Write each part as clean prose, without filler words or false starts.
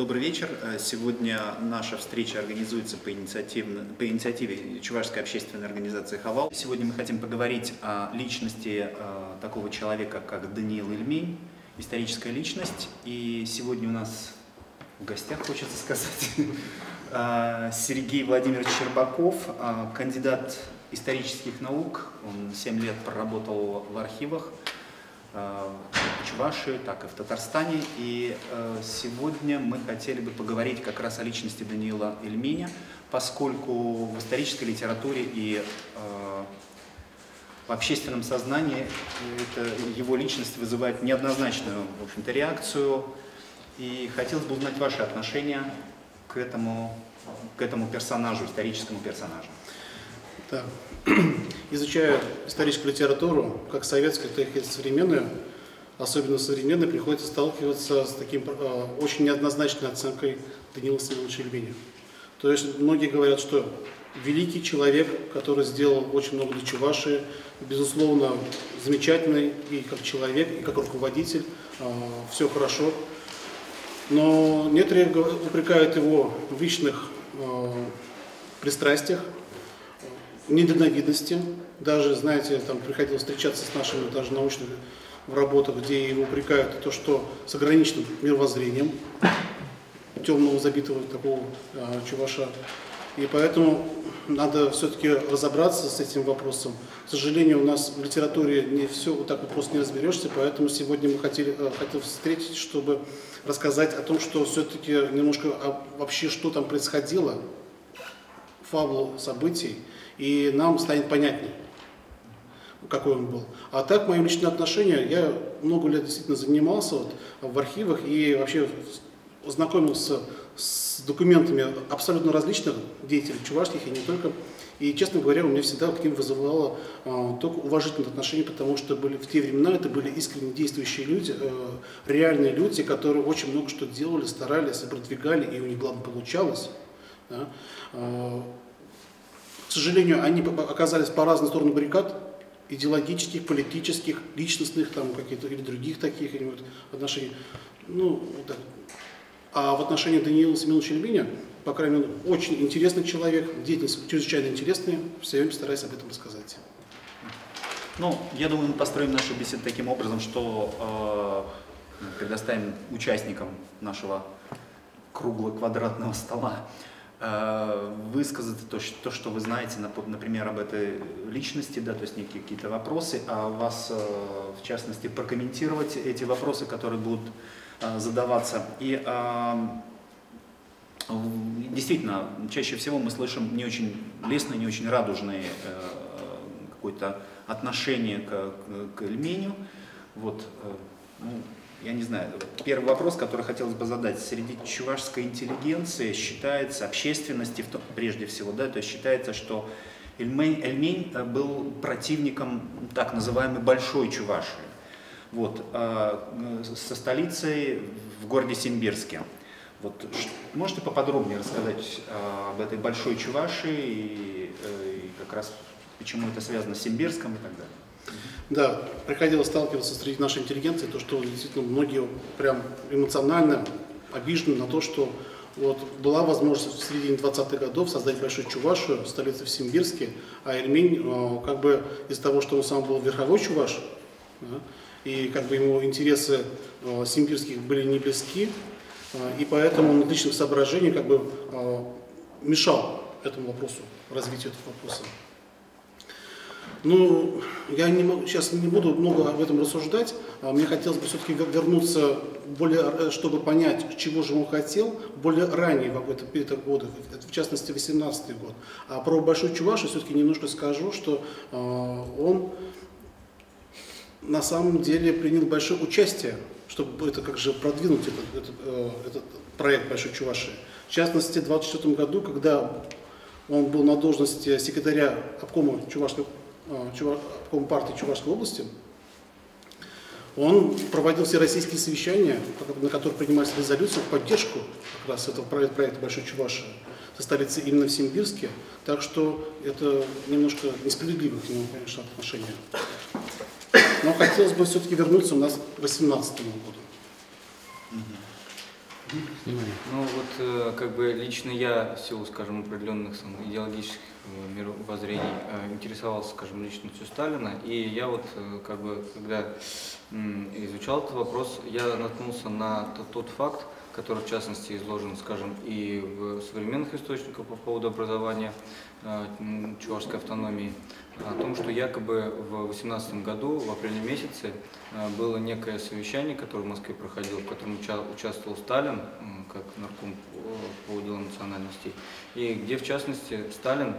Добрый вечер. Сегодня наша встреча организуется по инициативе Чувашской общественной организации «Хавал». Сегодня мы хотим поговорить о личности такого человека, как Даниил Ильмень, историческая личность. И сегодня у нас в гостях, хочется сказать, Сергей Владимирович Щербаков, кандидат исторических наук. Он 7 лет проработал в архивах в Чувашии, так и в Татарстане. И сегодня мы хотели бы поговорить как раз о личности Даниила Ильменя, поскольку в исторической литературе и в общественном сознании его личность вызывает неоднозначную, в общем-то, реакцию. И хотелось бы узнать ваши отношения к этому персонажу, историческому персонажу. Да. Изучая историческую литературу, как советскую, так и современную, особенно современной, приходится сталкиваться с таким очень неоднозначной оценкой Даниила Семеновича Ильменя. То есть многие говорят, что великий человек, который сделал очень много для Чувашии, безусловно, замечательный и как человек, и как руководитель, все хорошо. Но некоторые упрекают его в личных пристрастиях, недальновидности. Даже, знаете, там приходилось встречаться с нашими даже научными в работах, где его упрекают то, что с ограниченным мировоззрением темного забитого такого чуваша. И поэтому надо все-таки разобраться с этим вопросом. К сожалению, у нас в литературе не все вот так вот просто не разберешься, поэтому сегодня мы хотели встретить, чтобы рассказать о том, что все-таки немножко вообще, что там происходило, фабулу событий, и нам станет понятнее, какой он был. А так, мое личное отношение, я много лет действительно занимался в архивах и вообще знакомился с документами абсолютно различных деятелей чувашских и не только. И, честно говоря, у меня всегда к ним вызывало только уважительное отношение, потому что в те времена это были искренне действующие люди, реальные люди, которые очень много что делали, старались, продвигали, и у них, главное, получалось. Да. К сожалению, они оказались по разные стороны баррикад, идеологических, политических, личностных, там какие-то или других таких отношений. Ну, вот так. А в отношении Даниила Семеновича Ильменя, по крайней мере, очень интересный человек, деятельность чрезвычайно интересная, все время постараюсь об этом рассказать. Ну, я думаю, мы построим нашу беседу таким образом, что предоставим участникам нашего кругло-квадратного стола высказать то, что вы знаете, например, об этой личности, да, то есть некие какие-то вопросы, а вас, в частности, прокомментировать эти вопросы, которые будут задаваться. И действительно, чаще всего мы слышим не очень лестные, не очень радужные какое-то отношение к Ильменю. Вот, ну, я не знаю, первый вопрос, который хотелось бы задать. Среди чувашской интеллигенции считается, общественности прежде всего, да, то есть считается, что Ильмень был противником так называемой Большой Чувашии, вот, со столицей в городе Симбирске. Вот, можете поподробнее рассказать об этой Большой Чувашии и как раз почему это связано с Симбирском и так далее? Да, приходилось сталкиваться среди нашей интеллигенции, то, что действительно многие прям эмоционально обижены на то, что вот была возможность в середине 20-х годов создать Большую Чувашию, столицу в Симбирске, а Ильмень, как бы из-за того, что он сам был верховой чуваш, да, и как бы ему интересы симбирских были не близки, и поэтому он от личных соображений как бы мешал этому вопросу, развитию этого вопроса. Ну, я сейчас не буду много об этом рассуждать. Мне хотелось бы все-таки вернуться, чтобы понять, чего же он хотел, более ранее, в это годы, в частности, 18-й год. А про Большую Чувашию все-таки немножко скажу, что он на самом деле принял большое участие, чтобы это как же продвинуть этот проект Большой Чувашии. В частности, в 1924 году, когда он был на должности секретаря обкома обком партии Чувашской области, он проводил всероссийские совещания, на которых принимались резолюции в поддержку как раз этого проекта Большой Чувашии со столицей именно в Симбирске. Так что это немножко несправедливо к нему, конечно, отношение. Но хотелось бы все-таки вернуться у нас к 18 году. Ну вот как бы лично я в силу, скажем, определенных идеологических мировоззрений интересовался, скажем, личностью Сталина, и я вот как бы когда изучал этот вопрос, я наткнулся на тот факт, который в частности изложен, скажем, и в современных источниках по поводу образования чувашской автономии, о том, что якобы в 18 году, в апреле месяце, было некое совещание, которое в Москве проходило, в котором участвовал Сталин, как нарком по делам национальностей, и где, в частности, Сталин,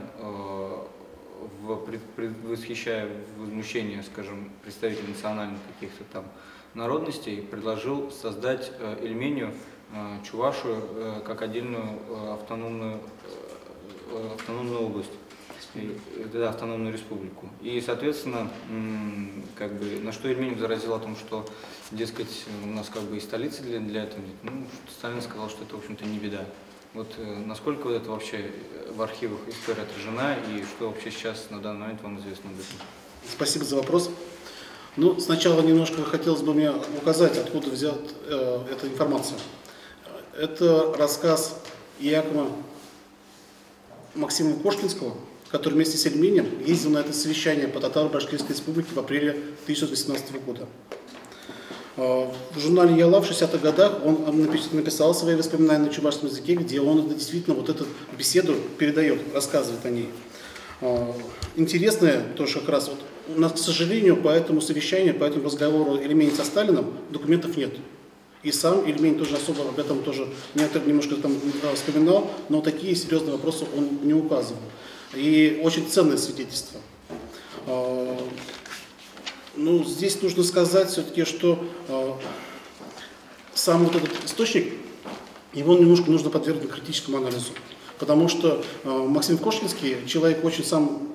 восхищая возмущение, скажем, представителей национальных каких-то там народностей, предложил создать Ильмению, Чувашию, как отдельную автономную область, автономную республику. И, соответственно, как бы, на что Ильменев заразил о том, что, дескать, у нас как бы и столицы для этого нет. Ну, Сталин сказал, что это, в общем-то, не беда. Вот насколько вот это вообще в архивах история отражена, и что вообще сейчас на данный момент вам известно об этом? Спасибо за вопрос. Ну, сначала немножко хотелось бы мне указать, откуда взят эта информация. Это рассказ Якова Максима Кошкинского, который вместе с Ильменем ездил на это совещание по Татаро-Башкирской республике в апреле 1918 года. В журнале «Яла» в 60-х годах он написал свои воспоминания на чувашском языке, где он действительно вот эту беседу передает, рассказывает о ней. Интересное тоже как раз, вот, у нас, к сожалению, по этому совещанию, по этому разговору Ильменя со Сталином документов нет. И сам Ильмень тоже особо об этом тоже немножко там вспоминал, но такие серьезные вопросы он не указывал. И очень ценное свидетельство. Ну, здесь нужно сказать все-таки, что сам вот этот источник, его немножко нужно подвергнуть критическому анализу. Потому что Максим Кошкинский человек очень сам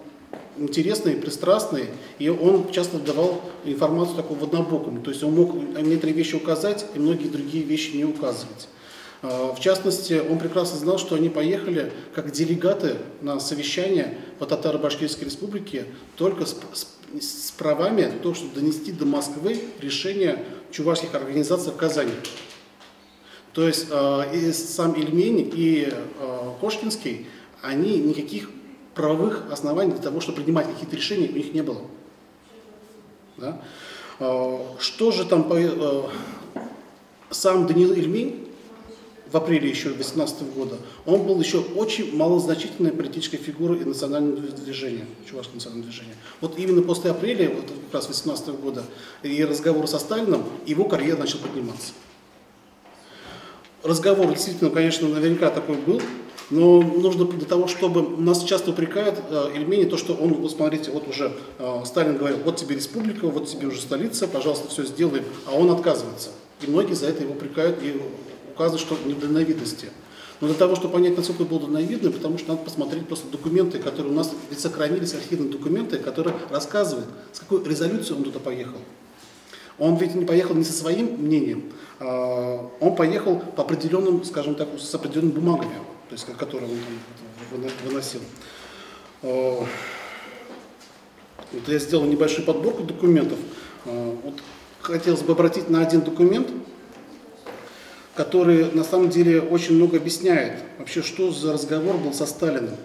интересный, пристрастный, и он часто давал информацию такого в однобоком. То есть он мог некоторые вещи указать, и многие другие вещи не указывать. В частности, он прекрасно знал, что они поехали как делегаты на совещание по Татаро-Башкирской республике только с правами того, чтобы донести до Москвы решение чувашских организаций в Казани. То есть и сам Ильмень, и Кошкинский, они никаких правовых оснований для того, чтобы принимать какие-то решения, у них не было. Да? Что же там сам Даниил Ильмень в апреле еще 18 года, он был еще очень малозначительной политической фигурой и национального движения, чувашского национального движения. Вот именно после апреля, вот как раз 18 года, и разговора со Сталином, его карьера начала подниматься. Разговор действительно, конечно, наверняка такой был, но нужно для того, чтобы нас часто упрекают Ильмени, то, что он, вот смотрите, вот уже Сталин говорил, вот тебе республика, вот тебе уже столица, пожалуйста, все сделаем, а он отказывается. И многие за это его упрекают и указывают, что недальновидности. Но для того, чтобы понять, насколько это было дальновидно, потому что надо посмотреть просто документы, которые у нас ведь сохранились, архивные документы, которые рассказывают, с какой резолюцией он туда поехал. Он ведь не поехал не со своим мнением, он поехал по определенным, скажем так, с определенными бумагами, то есть, которые он там выносил. Вот я сделал небольшую подборку документов. Вот хотелось бы обратить на один документ, который на самом деле очень много объясняет вообще, что за разговор был со Сталиным.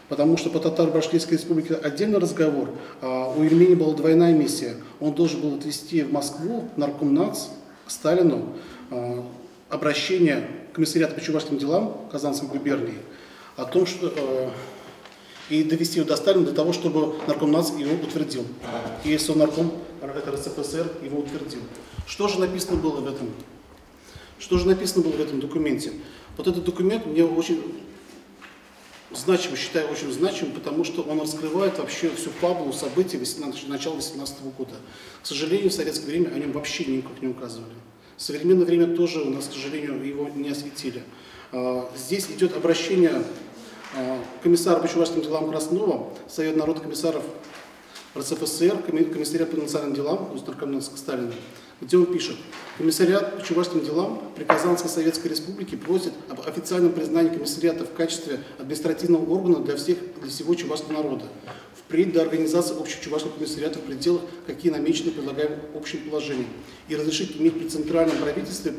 Потому что по Татаро-Башкирской республике отдельный разговор, а у Ильмени была двойная миссия. Он должен был отвезти в Москву, в Наркомнац, к Сталину, обращение комиссариата по чувашским делам Казанской губернии о том, что и довести его до Сталина для того, чтобы Наркомнац его утвердил. И Совнарком РСФСР его утвердил. Что же написано было в этом? Что же написано было в этом документе? Вот этот документ мне очень значимо, считаю очень значимым, потому что он раскрывает вообще всю фабулу событий начала 18 года. К сожалению, в советское время о нем вообще никак не указывали. В современное время тоже у нас, к сожалению, его не осветили. Здесь идет обращение комиссара по чувашским делам Краснова, Совет народных комиссаров РСФСР, комиссариат по национальным делам Наркомнаца Сталина, где он пишет: комиссариат по чувашским делам при Казанской Советской Республике просит об официальном признании комиссариата в качестве административного органа для всего чувашского народа, впредь до организации общечувашского комиссариата в пределах, какие намечены предлагаемым общим положением, и разрешить иметь при центральном правительстве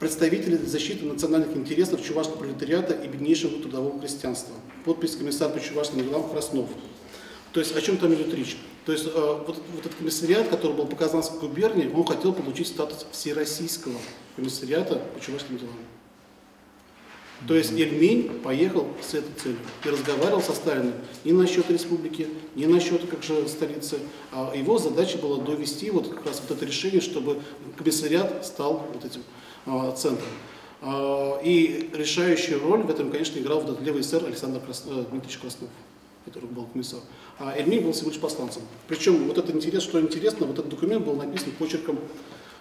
представители защиты национальных интересов чувашского пролетариата и беднейшего трудового крестьянства. Подпись комиссар по чувашским делам Краснов. То есть о чем там идет речь? То есть вот этот комиссариат, который был по Казанской губернии, он хотел получить статус всероссийского комиссариата по чувашским делам. То есть Ильмень поехал с этой целью и разговаривал со Сталиным не насчет республики, не насчет как же столицы, а его задача была довести вот как раз вот это решение, чтобы комиссариат стал вот этим центром. И решающую роль в этом, конечно, играл вот этот левый эсер Александр Дмитриевич Краснов, который был комиссар. А Ильмень был всего лишь посланцем. Причем вот это что интересно, вот этот документ был написан почерком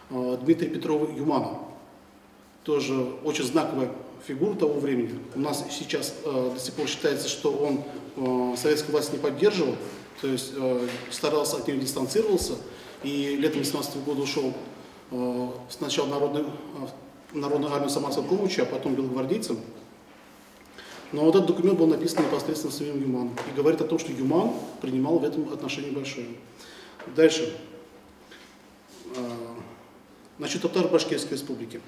Дмитрия Петрова Юмана. Тоже очень знаковая фигура того времени. У нас сейчас до сих пор считается, что он советскую власть не поддерживал, то есть старался от нее дистанцировался, и летом 1918 года ушел сначала Народную армию Самарского Кумыча, а потом белогвардейцам. Но вот этот документ был написан непосредственно самим Юманом и говорит о том, что Юман принимал в этом отношении большое. Дальше. Насчет Татаро-Башкирской республики.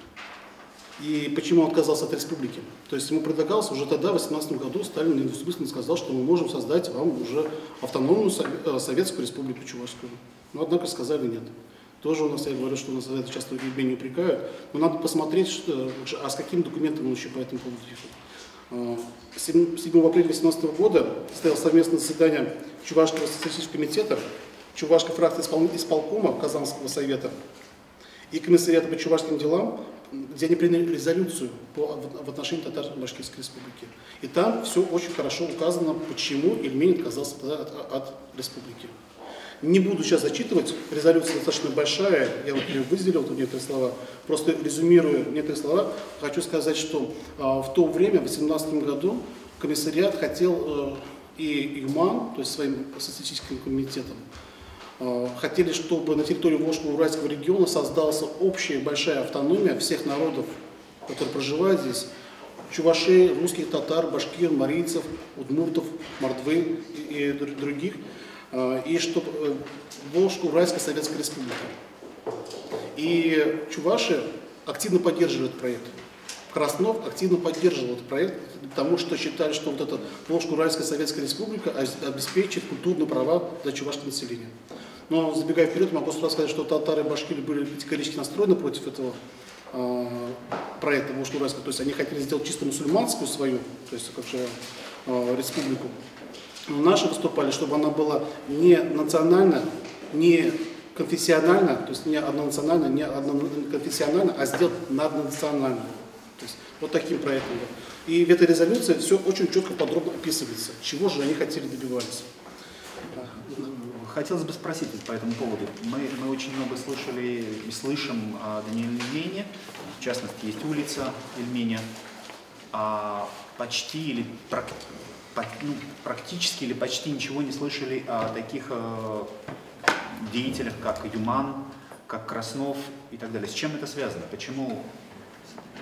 И почему он отказался от республики? То есть ему предлагалось уже тогда, в 1918 году, Сталин недвусмысленно сказал, что мы можем создать вам уже автономную советскую республику Чувашскую. Но однако сказали нет. Тоже у нас, я говорю, что у нас за это часто Ильмень упрекают. Но надо посмотреть, а с каким документом он еще по этому поводу ехал. 7 апреля 2018 года состоялось совместное заседание Чувашского социалистического комитета, Чувашской фракции исполкома Казанского совета и комиссариата по чувашским делам, где они приняли резолюцию в отношении Татаро-Башкирской республики. И там все очень хорошо указано, почему Ильмень отказался от республики. Не буду сейчас зачитывать, резолюция достаточно большая, я вот ее выделил, тут некоторые слова, просто резюмируя некоторые слова, хочу сказать, что в то время, в 2018 году, комиссариат хотел и Юман, то есть своим социалистическим комитетом, хотели, чтобы на территории Волжско-Уральского региона создалась общая большая автономия всех народов, которые проживают здесь, чувашей, русских, татар, башкир, марийцев, удмуртов, мордвы и других, и чтобы Волжско-Уральская Советская Республика. И чуваши активно поддерживают этот проект. Краснов активно поддерживал этот проект, потому что считали, что вот эта Волжско-Уральская Советская Республика обеспечит культурные права для чувашского населения. Но, забегая вперед, могу сразу сказать, что татары и башкиры были категорически настроены против этого проекта Волжско-Уральского. То есть они хотели сделать чисто мусульманскую свою, то есть как же республику. Но наши выступали, чтобы она была не национальна, не конфессиональна, то есть не однонациональна, не одноконфессиональна, а сделать наднациональную. То есть вот таким проектом. И в этой резолюции все очень четко, подробно описывается, чего же они хотели добиваться. Хотелось бы спросить по этому поводу. Мы очень много слышали и слышим о Дне Ильменя. В частности, есть улица Ильменя. Почти или практически или почти ничего не слышали о таких деятелях, как Юман, как Краснов и так далее. С чем это связано? Почему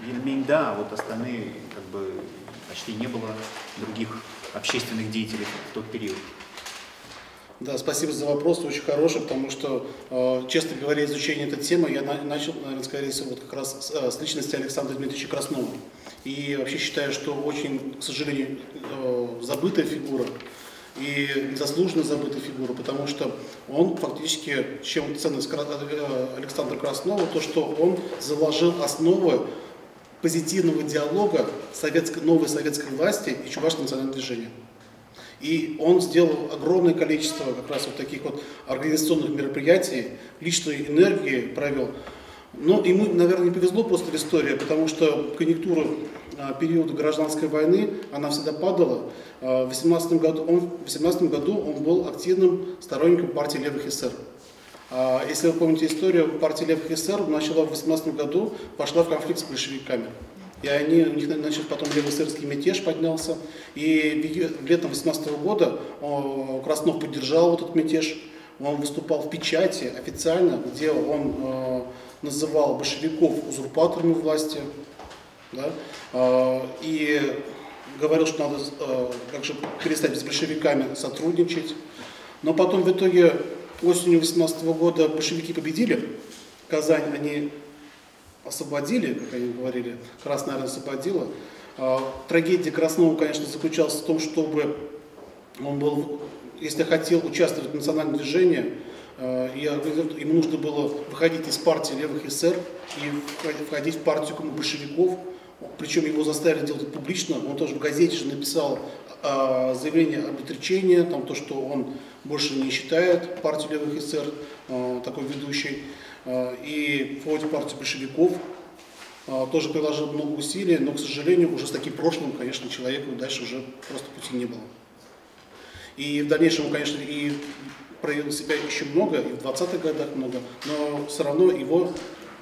Ильмень, да, а вот остальные как бы почти не было других общественных деятелей в тот период? Да, спасибо за вопрос, очень хороший, потому что, честно говоря, изучение этой темы я начал, наверное, скорее всего, вот как раз с личности Александра Дмитриевича Краснова. И вообще считаю, что очень, к сожалению, забытая фигура и незаслуженно забытая фигура, потому что он фактически, чем ценность Александра Краснова, то, что он заложил основы позитивного диалога новой советской власти и чувашского национального движения. И он сделал огромное количество как раз вот таких вот организационных мероприятий, личной энергии провел. Но ему, наверное, не повезло просто в истории, потому что конъюнктура периода гражданской войны, она всегда падала. В 18 году он был активным сторонником партии левых эсер. Если вы помните историю, партия левых эсер начала в 18 году, пошла в конфликт с большевиками. И у них, значит, потом левоэсерский мятеж поднялся. И летом 18 года Краснов поддержал этот мятеж. Он выступал в печати официально, где он называл большевиков узурпаторами власти. Да? И говорил, что надо как же перестать с большевиками сотрудничать. Но потом в итоге осенью 18 года большевики победили. Казань они освободили, как они говорили, Красная Армия освободила. Трагедия Краснова, конечно, заключалась в том, чтобы он был, если хотел участвовать в национальном движении, ему нужно было выходить из партии левых эсер и входить в партию большевиков. Причем его заставили делать это публично. Он тоже в газете же написал заявление об отречении, там, то, что он больше не считает партию левых эсер такой ведущей. И входит в партию большевиков. Тоже приложил много усилий, но, к сожалению, уже с таким прошлым, конечно, человеку дальше уже просто пути не было. И в дальнейшем, конечно, и проявил себя еще много, и в 20-х годах много, но все равно его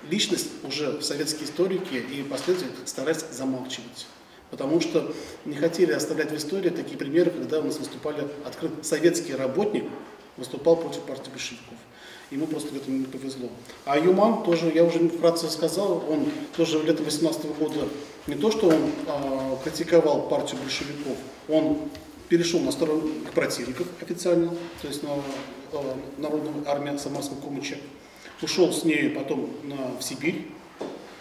личность уже советские историки и последователи старались замалчивать. Потому что не хотели оставлять в истории такие примеры, когда у нас выступали открыто советский работник, выступал против партии большевиков. Ему просто в этом не повезло. А Юман тоже, я уже вкратце сказал, он тоже летом 18 года, не то что он критиковал партию большевиков, он перешел на сторону их противников официально, то есть на Народную армию Самарского Кумыча, ушел с нею потом в Сибирь,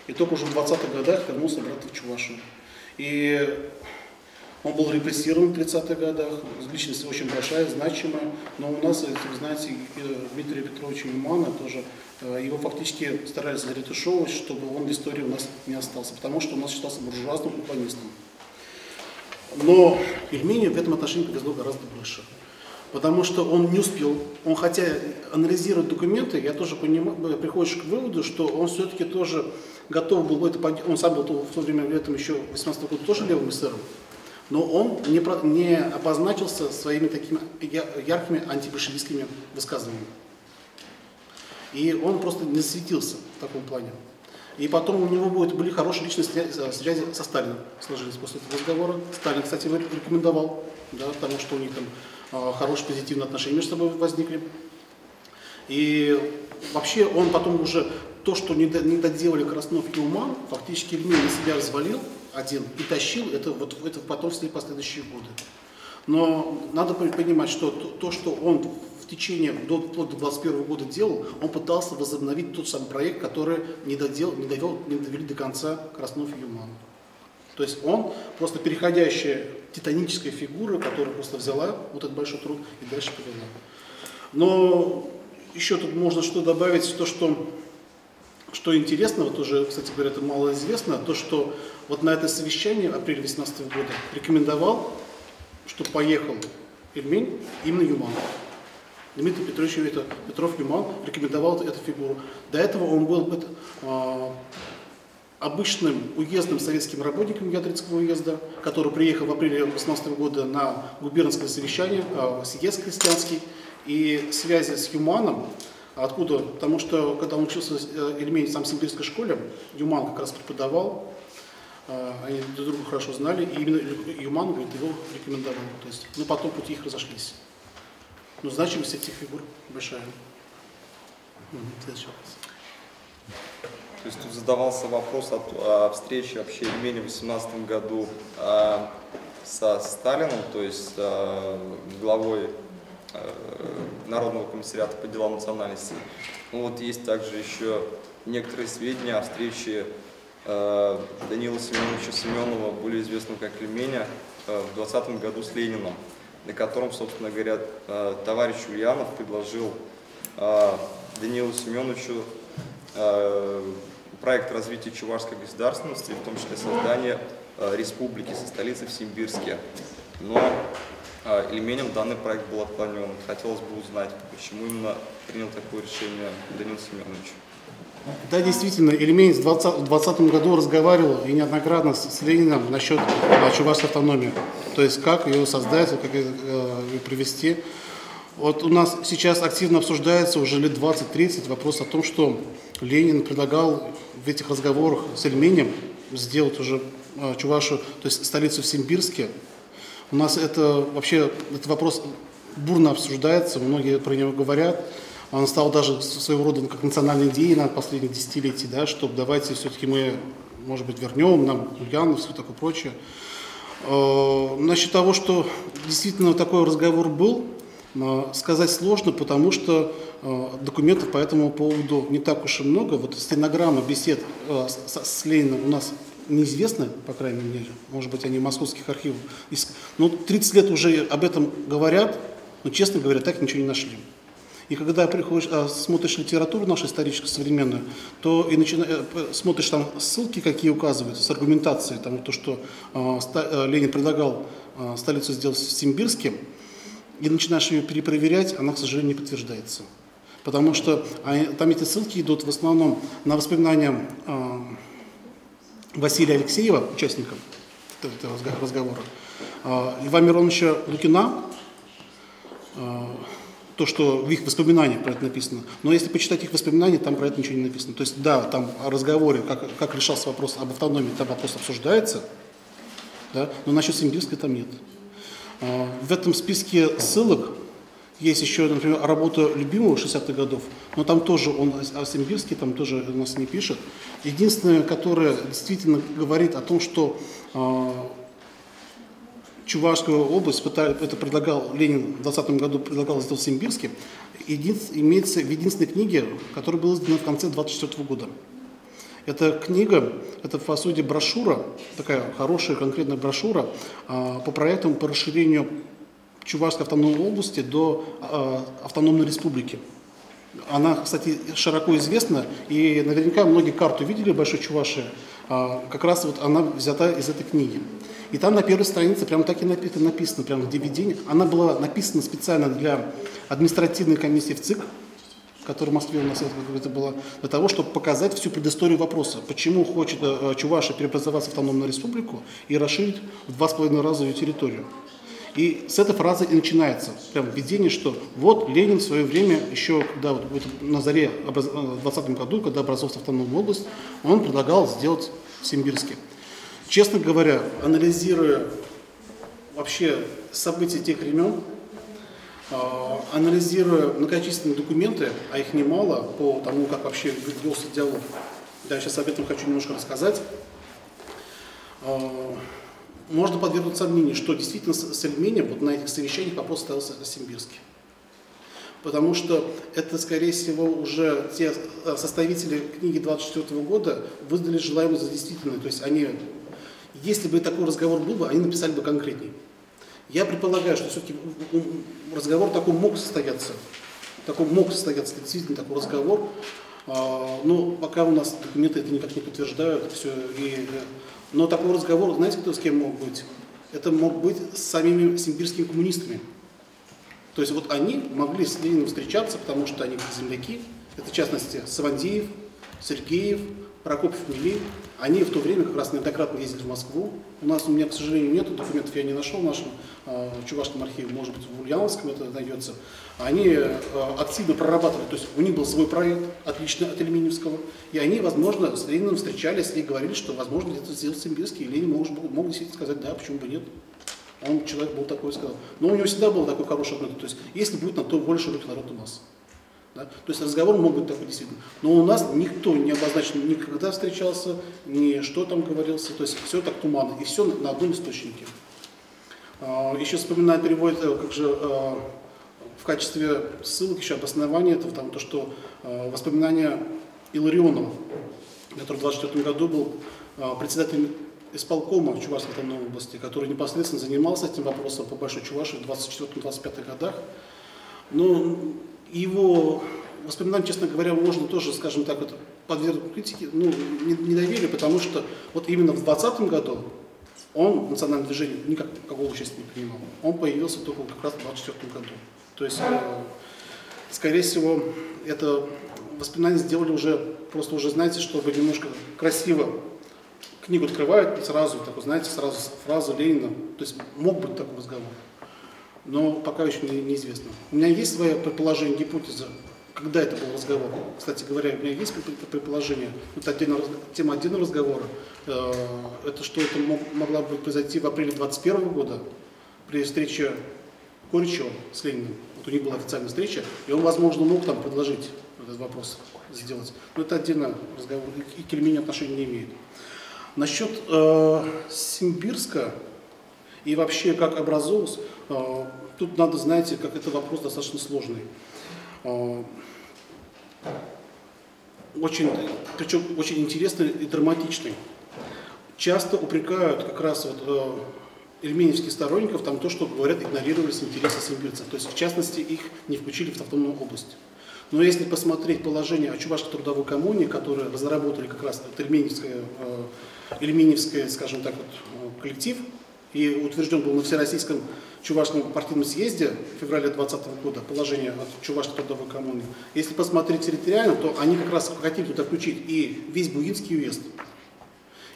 и только уже в 20-х годах вернулся обратно в Чувашию. И он был репрессирован в 30-х годах, личность очень большая, значимая, но у нас, если вы знаете, Дмитрия Петровича Юмана тоже, его фактически старались заретушевывать, чтобы он в истории у нас не остался, потому что у нас считался буржуазным уклонистом. Но Ильменю в этом отношении повезло гораздо больше, потому что он не успел, он хотя анализирует документы, я тоже понимаю, приходишь к выводу, что он все-таки тоже готов был, он сам был в то время летом еще 18 года тоже левым эсером, но он не обозначился своими такими яркими антибольшевистскими высказываниями. И он просто не засветился в таком плане. И потом у него были хорошие личные связи со Сталином, сложились после этого разговора. Сталин, кстати, его рекомендовал, да, потому что у них там хорошие позитивные отношения между собой возникли. И вообще он потом уже то, что не доделали Краснов и Юман, фактически Ильмень на себя взвалил один и тащил это потом все последующие годы. Но надо понимать, что то, что он в течение до 21 года делал, он пытался возобновить тот самый проект, который не довели до конца Краснов и Юман. То есть он просто переходящая титаническая фигура, которая просто взяла вот этот большой труд и дальше повела. Но еще тут можно что добавить, то, что интересного, тоже, кстати говоря, это малоизвестно, то, что вот на это совещание в апреле 2018 года рекомендовал, что поехал Ильмень именно Юман. Дмитрий Петрович Петров Юман рекомендовал эту фигуру. До этого он был обычным уездным советским работником Ядринского уезда, который приехал в апреле 2018 года на губернское совещание, съезд крестьянский, и связи с Юманом. Откуда? Потому что, когда он учился Ильмень в Самсибирской школе, Юман как раз преподавал, они друг друга хорошо знали, и именно Юман, говорит, его рекомендовал. То есть, потом пути их разошлись. Но значимость этих фигур большая. Следующий вопрос. То есть тут задавался вопрос о встрече вообще Ильменя в 2018 году со Сталином, то есть главой Народного комиссариата по делам национальностей. Вот есть также еще некоторые сведения о встрече Даниила Семеновича Семенова, более известного как Ильменя, в 2020 году с Лениным, на котором, собственно говоря, товарищ Ульянов предложил Даниилу Семеновичу проект развития чувашской государственности, в том числе создание республики со столицей в Симбирске. Но Ильменем данный проект был отклонен. Хотелось бы узнать, почему именно принял такое решение Даниил Семенович. Да, действительно, Ильмень в 2020 году разговаривал и неоднократно с Лениным насчет чувашской автономии. То есть, как ее создать, как ее привести. Вот у нас сейчас активно обсуждается уже лет 20-30 вопрос о том, что Ленин предлагал в этих разговорах с Ильменем сделать уже Чувашию, то есть столицу в Симбирске. У нас это вообще, этот вопрос бурно обсуждается, многие про него говорят. Он стал даже своего рода как национальной идеей на последних десятилетий, да, что давайте все-таки мы, может быть, вернем нам Ульянов, все такое прочее. Насчет того, что действительно такой разговор был, Сказать сложно, потому что документов по этому поводу не так уж и много. Вот стенограмма бесед с Лениным у нас неизвестны, по крайней мере, может быть, они в московских архивах. Но 30 лет уже об этом говорят, но, честно говоря, так ничего не нашли. И когда приходишь, смотришь литературу нашу историческую, современную, то и смотришь там ссылки, какие указываются, с аргументацией, там, то, что Ленин предлагал столицу сделать в Симбирске, и начинаешь ее перепроверять, она, к сожалению, не подтверждается. Потому что там эти ссылки идут в основном на воспоминания Василия Алексеева, участника этого разговора, Льва Мироновича Лукина, то, что в их воспоминаниях про это написано. Но если почитать их воспоминания, там про это ничего не написано. То есть, да, там о разговоре, как решался вопрос об автономии, там вопрос обсуждается, да, но насчет Симбирска там нет. В этом списке ссылок есть еще, например, работа Любимого 60-х годов, но там тоже он о Симбирске, там тоже у нас не пишет. Единственное, которое действительно говорит о том, что Чувашскую область, это предлагал Ленин в 20 году, предлагал сделать в Симбирске, имеется в единственной книге, которая была издана в конце 24 года. Эта книга, это по сути брошюра, такая хорошая конкретная брошюра по проектам по расширению Чувашской автономной области до автономной республики. Она, кстати, широко известна, и наверняка многие карту видели Большой Чувашии, как раз вот она взята из этой книги. И там на первой странице прямо так и написано, прямо где введение. Она была написана специально для административной комиссии в ЦИК, которая в Москве у нас это была, для того, чтобы показать всю предысторию вопроса, почему хочет Чувашия преобразоваться в автономную республику и расширить в 2,5 раза ее территорию. И с этой фразы и начинается прям введение, что вот Ленин в свое время, еще когда вот на заре в 20 году, когда образовалась автономная область, он предлагал сделать в Симбирске. Честно говоря, анализируя вообще события тех времен, анализируя многочисленные документы, а их немало, по тому, как вообще велся диалог, я сейчас об этом хочу немножко рассказать, можно подвергнуть сомнению, что действительно с Ильменем вот на этих совещаниях вопрос ставился о Симбирске. Потому что это, скорее всего, уже те составители книги 24 года выдали желаемое за действительное. То есть они, если бы такой разговор был бы, они написали бы конкретнее. Я предполагаю, что все-таки разговор такой мог состояться. Действительно такой разговор. Но пока у нас документы это никак не подтверждают. Но такой разговор, знаете, кто с кем мог быть? Это мог быть с самими симбирскими коммунистами. То есть вот они могли с Лениным встречаться, потому что они земляки. Это в частности Савандиев, Сергеев, Прокопьев, Мили. Они в то время как раз неоднократно ездили в Москву. У меня, к сожалению, нет документов, я не нашел в нашем Чувашском архиве, может быть, в Ульяновском это найдется. Они активно прорабатывали, то есть у них был свой проект, отличный от Ильменевского, и они, возможно, с Лениным встречались и говорили, что, возможно, это сделать Симбирский, и Ленин мог действительно сказать, да, почему бы нет. Он, человек был такой, сказал. Но у него всегда был такой хороший отношение, то есть если будет на то больше руки народ у нас. Да? То есть разговор мог быть такой действительно. Но у нас никто не обозначен, никогда встречался, ни что там говорился, то есть все так туманно, и все на одном источнике. Еще вспоминаю, переводит, как же в качестве ссылок еще обоснования, это то, что воспоминания Илларионова, который в 1924 году был председателем исполкома Чувашской автономной области, который непосредственно занимался этим вопросом по Большой Чувашии в 1924-1925 годах. Но его воспоминания, честно говоря, можно тоже, скажем так, вот, подвергнуть критике, недоверию, потому что вот именно в 2020 году он в национальном движении никакого участия не принимал. Он появился только как раз в 1924 году. То есть, скорее всего, это воспоминания сделали просто уже, знаете, чтобы немножко красиво книгу открывают и сразу фразу Ленина. То есть мог быть такой разговор. Но пока еще неизвестно. У меня есть свое предположение, гипотеза, когда это был разговор. Кстати говоря, у меня есть предположение, это тема отдельного разговора, это что это могла бы произойти в апреле 2021 года при встрече Коричева с Лениным. Вот у них была официальная встреча, и он, возможно, мог там предложить этот вопрос сделать. Но это отдельный разговор, и к Ильменю отношения не имеет. Насчет Симбирска и вообще как образовалось, тут надо, знаете, как это вопрос достаточно сложный. Причем очень интересный и драматичный. Часто упрекают как раз вот эльменевских сторонников там то, что, говорят, игнорировались интересы симбирцев. То есть, в частности, их не включили в автономную область. Но если посмотреть положение о Чувашской трудовой коммуне, которые разработали как раз эльменевский, скажем так, вот, коллектив, и утвержден был на Всероссийском Чувашском партийном съезде в феврале 2020 года, положение от Чувашской трудовой коммуны. Если посмотреть территориально, то они как раз хотели туда включить и весь Бугинский уезд,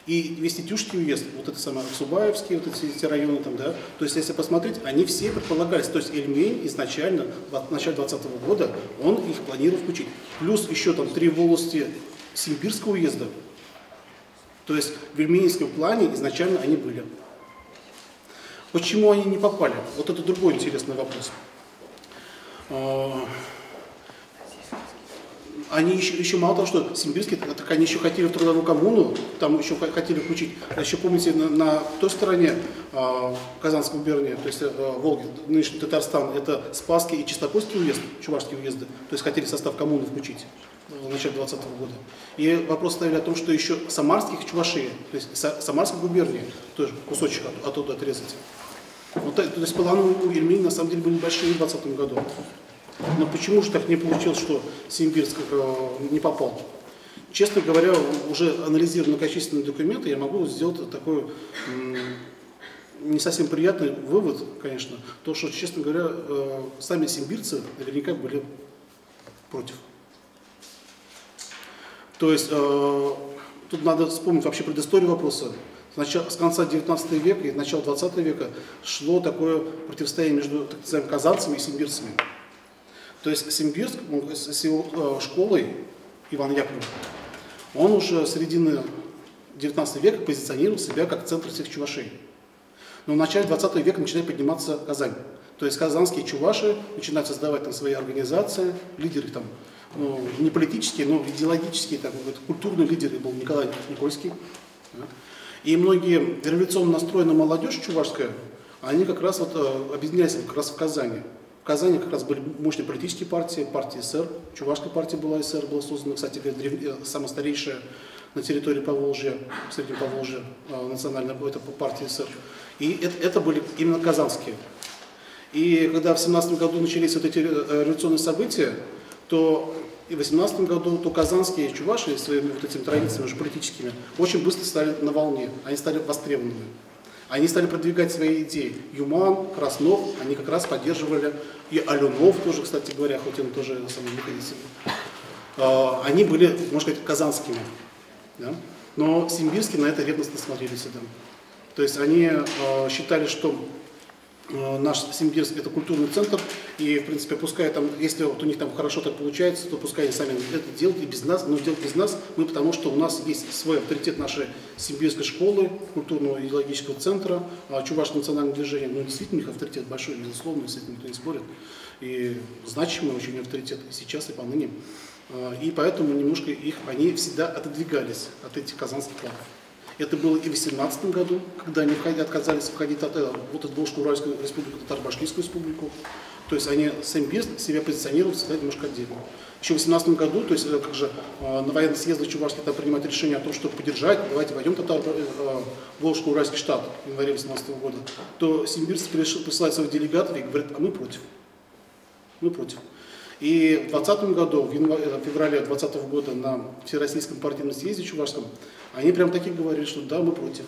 и весь Тетюшский уезд, вот это самое Субаевские, вот эти районы там, да. То есть, если посмотреть, они все предполагались. То есть, Эльмень изначально, в начале 2020 года, он их планировал включить. Плюс еще там 3 волости Симбирского уезда. То есть, в эльменевском плане изначально они были. Почему они не попали? Вот это другой интересный вопрос. Они еще мало того, что симбирские, так они еще хотели в трудовую коммуну, там еще хотели включить, еще помните, на той стороне Казанской губернии, то есть Волги, нынешний Татарстан, это Спасский и Чистопольский уезд, Чувашские уезды, то есть хотели в состав коммуны включить в начале 2020 года. И вопрос ставили о том, что еще самарских Чувашей, то есть Самарской губернии, тоже кусочек оттуда отрезать. Вот, то есть планы у Эльмени на самом деле были большие в 2020 году. Но почему же так не получилось, что Симбирск не попал? Честно говоря, уже анализируя многочисленные документы, я могу сделать такой не совсем приятный вывод, конечно, то, что, честно говоря, сами симбирцы наверняка были против. То есть тут надо вспомнить вообще предысторию вопроса. С конца 19 века и начала 20 века шло такое противостояние между так называемыми казанцами и симбирцами. То есть Симбирск с его школой Ивана Яковлева, он уже с середины 19 века позиционировал себя как центр всех чувашей. Но в начале 20 века начинает подниматься Казань. То есть казанские чуваши начинают создавать там свои организации, лидеры там, ну, не политические, но идеологические, там, вот, культурные лидеры был Николай Никольский. Да. И многие революционно настроенная молодежь чувашская, они как раз вот объединялись как раз в Казани. В Казани как раз были мощные политические партии, партия СССР, Чувашская партия была СССР, была создана, кстати говоря, самая старейшая на территории Поволжья, в Среднем Поволжье, национальная это партия СССР. И это были именно казанские. И когда в 17 году начались вот эти революционные события, то и в 18 году то казанские чуваши своими вот этими традициями уже политическими очень быстро стали на волне, они стали востребованными. Они стали продвигать свои идеи. Юман, Краснов, они как раз поддерживали, и Алюнов тоже, кстати говоря, хоть он тоже самый выходец. Они были, можно сказать, казанскими. Да? Но симбирские на это ревностно смотрели всегда. То есть они считали, что наш Симбирск это культурный центр, и, в принципе, пускай там, если вот у них там хорошо так получается, то пускай они сами это делают и без нас, но делают без нас, мы, потому что у нас есть свой авторитет нашей Симбирской школы, культурного идеологического центра, Чувашского национального движения, ну, действительно, их авторитет большой, безусловно, с этим никто не спорит, и значимый очень авторитет и сейчас, и поныне. И поэтому немножко они всегда отодвигались от этих казанских планов. Это было и в 18 году, когда они отказались входить от вот от Волжско-Уральскую республику, Татаро-Башкирскую республику. То есть они Симбирск себя позиционировали всегда немножко отдельно. Еще в 18 году, то есть как же на военных съездах чувашских там принимают решение о том, чтобы поддержать, давайте войдем Волжско-Уральский штат в январе 18 года, то симбирцы присылают своих делегатов и говорят, а мы против. Мы против. И в 2020 году, в феврале 2020 года на Всероссийском партийном съезде чувашском, они прям таки говорили, что да, мы против.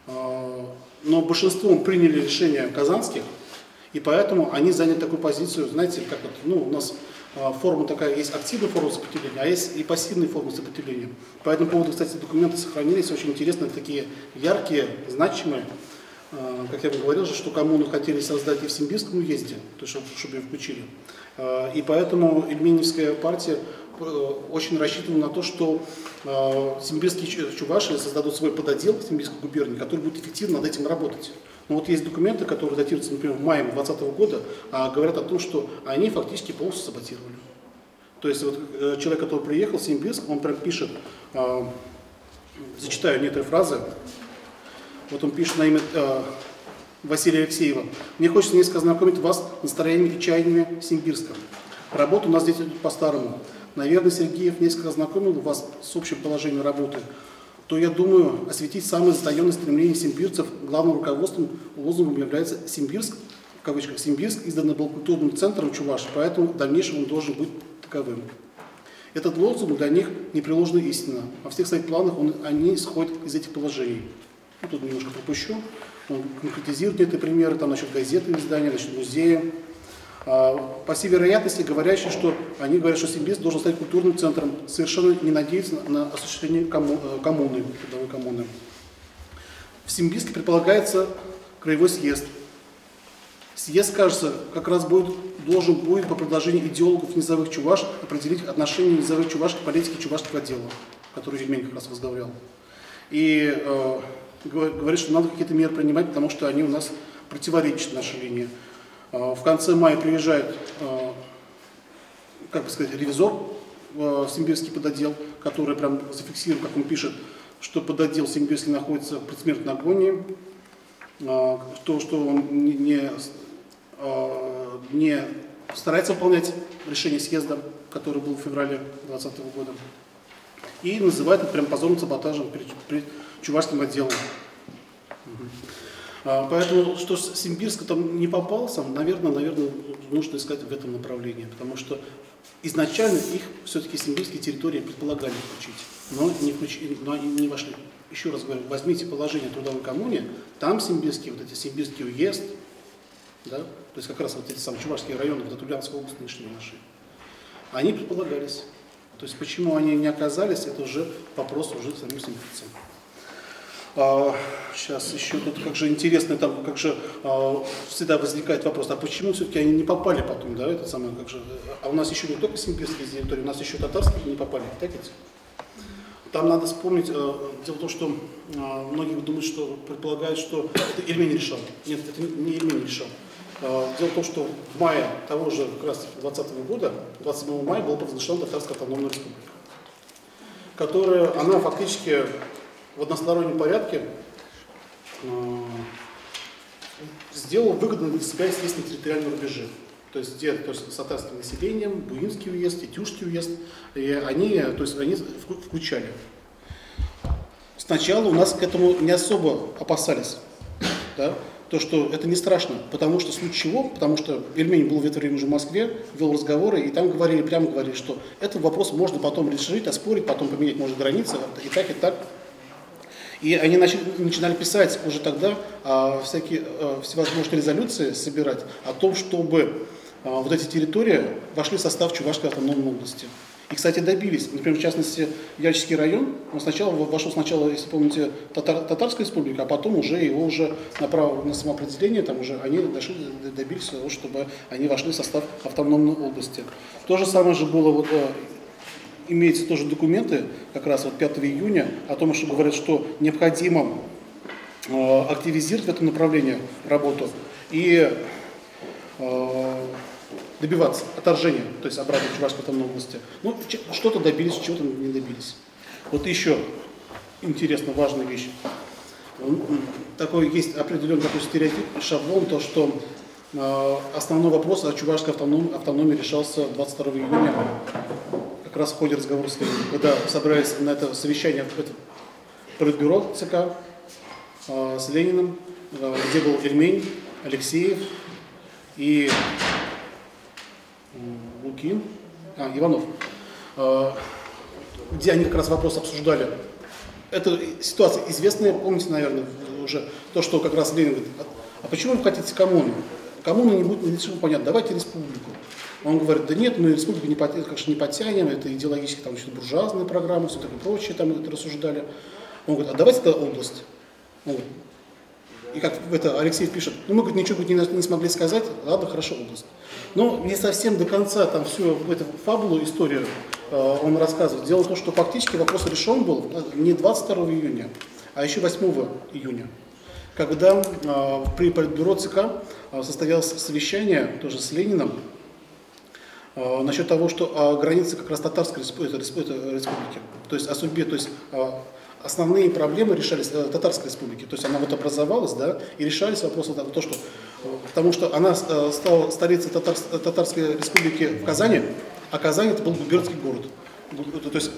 Но большинством приняли решение казанских, и поэтому они заняли такую позицию, знаете, как вот, ну, у нас форма такая, есть активная форма сопротивления, а есть и пассивная форма сопротивления. По этому поводу, кстати, документы сохранились, очень интересные, такие яркие, значимые. Как я вам говорил, что коммуну хотели создать и в Симбирском уезде, то есть, чтобы ее включили. И поэтому Эльменевская партия очень рассчитывала на то, что симбирские чуваши создадут свой подотдел в Симбирской губернии, который будет эффективно над этим работать. Но вот есть документы, которые датируются, например, маем 2020 года, говорят о том, что они фактически полностью саботировали. То есть вот человек, который приехал в Симбирск, он прям пишет, зачитаю некоторые фразы. Вот он пишет на имя Василия Алексеева. Мне хочется несколько ознакомить вас с настроениями и чаяниями Симбирска. Работа у нас здесь идет по-старому. Наверное, Сергеев несколько ознакомил вас с общим положением работы. То, я думаю, осветить самые затаенные стремления симбирцев главным руководством лозунгом является Симбирск, в кавычках, Симбирск издан был культурным центром Чувашии, поэтому в дальнейшем он должен быть таковым. Этот лозунг для них непреложная истина. Во всех своих планах они исходят из этих положений. Ну, тут немножко пропущу. Он конкретизирует эти примеры, там насчет газеты, издания, насчет музея. По всей вероятности, они говорят, что Симбирск должен стать культурным центром, совершенно не надеются на осуществление коммуны, трудовой коммуны. В Симбирске предполагается краевой съезд. Съезд, кажется, как раз должен будет по предложению идеологов низовых чуваш определить отношение низовых чуваш к политике чувашского отдела, который Ельмень как раз возглавлял. И говорит, что надо какие-то меры принимать, потому что они у нас противоречат нашей линии. В конце мая приезжает, как бы сказать, ревизор в Симбирский подотдел, который прям зафиксирует, как он пишет, что подотдел Симбирский находится в предсмертной агонии, что он не старается выполнять решение съезда, которое было в феврале 2020 года, и называет это прям позорным саботажем перед чувашским отделом. Поэтому, что Симбирск там не попался, наверное, нужно искать в этом направлении, потому что изначально их все-таки симбирские территории предполагали включить, но они не вошли. Еще раз говорю, возьмите положение трудовой коммуне, там Симбирский уезд, да, то есть как раз вот эти самые чувашские районы, вот Ульяновская область нынешние наши, они предполагались. То есть почему они не оказались, это уже вопрос уже самим симбирцам. Сейчас еще тут как же интересно, там как же всегда возникает вопрос, а почему все-таки они не попали потом, да, это самое, как же, а у нас еще не только симбирские территории, у нас еще татарские не попали, так ведь? Там надо вспомнить, дело в том, что многие думают, что предполагают, что это Ельмень решал. Нет, это не Ельмень решал. Дело в том, что в мае того же как раз 2020 года, 27 мая, была провозглашена Татарская автономная республика, которая, она фактически в одностороннем порядке сделал выгодно для себя естественные территориальные рубежи. То есть с татарским населением, Буинский уезд, Тетюшский уезд, и они включали. Сначала у нас к этому не особо опасались, да? То, что это не страшно, потому что в случае чего, потому что Ельмень был в это время уже в Москве, вел разговоры, и там прямо говорили, что этот вопрос можно потом решить, оспорить, потом поменять, может, границы, и так, и так. И они начинали писать уже тогда всевозможные резолюции собирать о том, чтобы вот эти территории вошли в состав Чувашской автономной области. И, кстати, добились. Например, в частности, Яльчский район, он вошел сначала, если помните, Татарская республика, а потом уже его направили на самоопределение, там уже они добились того, чтобы они вошли в состав автономной области. То же самое же было имеются тоже документы, как раз 5 июня, о том, что говорят, что необходимо активизировать в этом направлении работу и добиваться отторжения, то есть обратно в Чувашской автономной области. Ну, что-то добились, чего-то не добились. Вот еще интересно, важная вещь. Есть определенный такой стереотип, шаблон, то, что основной вопрос о чувашской автономии решался 22 июня, как раз в ходе разговора с Лениным, когда собрались на это совещание в Политбюро ЦК с Лениным, где был Ельмень, Алексеев и Лукин, Иванов, где они как раз вопрос обсуждали. Эта ситуация известная, помните, наверное, уже то, что как раз Ленин говорит, а почему вы хотите коммуну? Коммуна не будет ничего понятно, давайте республику. Он говорит, да нет, мы республику не потянем, это идеологически там буржуазная программа, все такое прочее, там это рассуждали. Он говорит, а давайте это область. И как это Алексей пишет, мы говорит, ничего не смогли сказать, ладно, хорошо, область. Но не совсем до конца там всю эту фабулу, историю он рассказывает. Дело в том, что фактически вопрос решен был не 22 июня, а еще 8 июня, когда при Политбюро ЦК состоялось совещание тоже с Лениным, насчет того, что границы как раз татарской республики, то есть о судьбе, то есть основные проблемы решались в Татарской республике, то есть она вот образовалась, да, и решались вопросы то, что, потому что она стала столицей Татарской республики в Казани, а Казань это был губернский город, то есть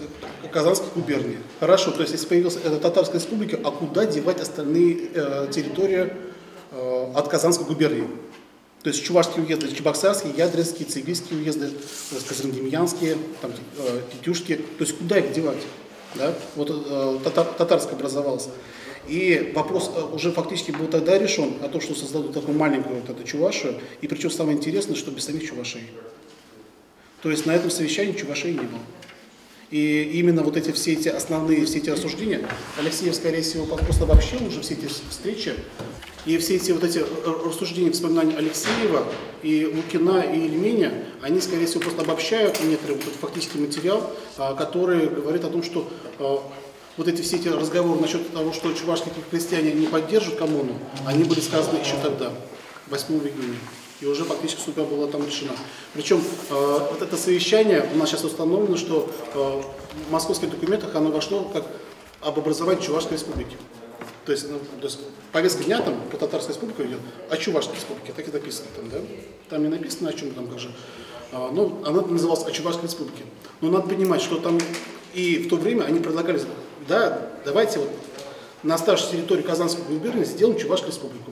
Казанская губерния. Хорошо, то есть если появилась эта Татарская республика, а куда девать остальные территории от Казанской губернии? То есть Чувашские уезды, Чебоксарские, Ядринские, Цивильские уезды, Казандемьянские, там, Тетюшские, то есть куда их девать? Да? Вот татарская образовалась. И вопрос уже фактически был тогда решен о том, что создадут такую маленькую вот эту Чувашию, и причем самое интересное, что без самих чувашей. То есть на этом совещании чувашей не было. И именно вот все эти основные, все эти рассуждения, Алексеев, скорее всего, просто вообще уже все эти встречи, и все эти вот эти рассуждения, вспоминания Алексеева, и Лукина, и Ильменя, они, скорее всего, просто обобщают некоторый вот этот фактический материал, который говорит о том, что вот эти все эти разговоры насчет того, что чувашские крестьяне не поддерживают коммуну, они были сказаны еще тогда, 8 июня. И уже фактически судьба была там решена. Причем вот это совещание, у нас сейчас установлено, что в московских документах оно вошло как об образовании Чувашской республики. То есть повестка дня там по Татарской республике идет, о Чувашской республике, так и написано там, да? Там не написано о чем там, как же. Но она называлась о Чувашской республике. Но надо понимать, что там и в то время они предлагали, да, давайте вот на оставшейся территории Казанской губернии сделаем Чувашскую республику.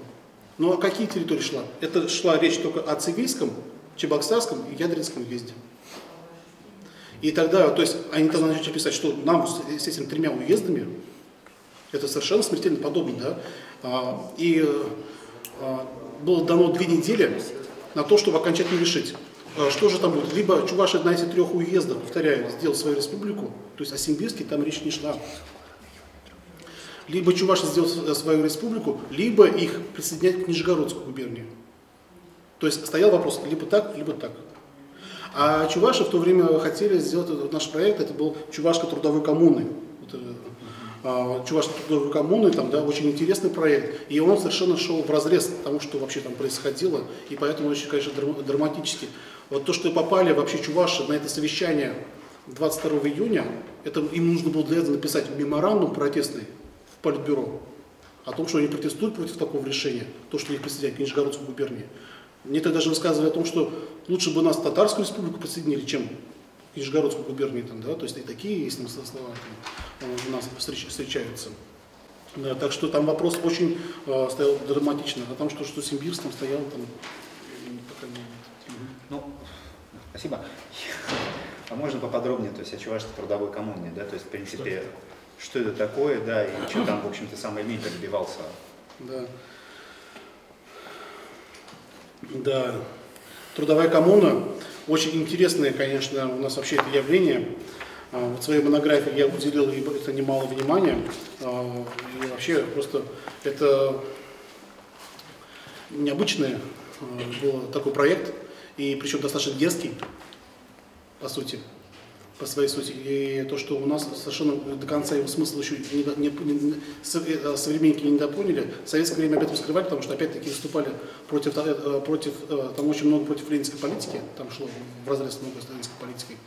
Но о какие территории шла? Это шла речь только о Цивильском, Чебоксарском и Ядринском уезде. И тогда, то есть они тогда начали писать, что нам с этими 3 уездами это совершенно смертельно подобно, да? Было дано 2 недели на то, чтобы окончательно решить, что же там будет. Либо чуваши на этих 3 уездах, повторяю, сделать свою республику, то есть о Симбирске там речь не шла. Либо чуваши сделать свою республику, либо их присоединять к Нижегородской губернии. То есть стоял вопрос либо так, либо так. А чуваши в то время хотели сделать наш проект, это был Чувашской трудовой коммуны. Чувашской трудовой коммуны, там, да, очень интересный проект. И он совершенно шел вразрез тому, что вообще там происходило. И поэтому очень, конечно, драматически. Вот то, что попали вообще чуваши на это совещание 22 июня, это им нужно было для этого написать меморандум протестный в Политбюро о том, что они протестуют против такого решения, то, что их присоединяют к Нижегородской губернии. Мне тогда даже высказывали о том, что лучше бы нас Татарскую республику присоединили, чем к Нижегородской губернии. Там, да? То есть и такие есть слова у нас встречаются. Да, так что там вопрос очень стоял драматично. А там, что Симбирск там стоял, там пока не... Ну, спасибо. А можно поподробнее, то есть о Чувашской трудовой коммуне, да, то есть, в принципе, что это такое, да, и что там, в общем-то, сам Ильмень добивался? Да. Да. Трудовая коммуна, очень интересное, конечно, у нас вообще это явление. В своей монографии я уделил это немало внимания. И вообще просто это необычный был такой проект, и причем достаточно дерзкий, по сути, по своей сути. И то, что у нас совершенно до конца его смысл еще современники не допоняли. В советское время об этом скрывали, потому что опять-таки выступали против, там очень много против ленинской политики, там шло вразрез много с ленинской политикой.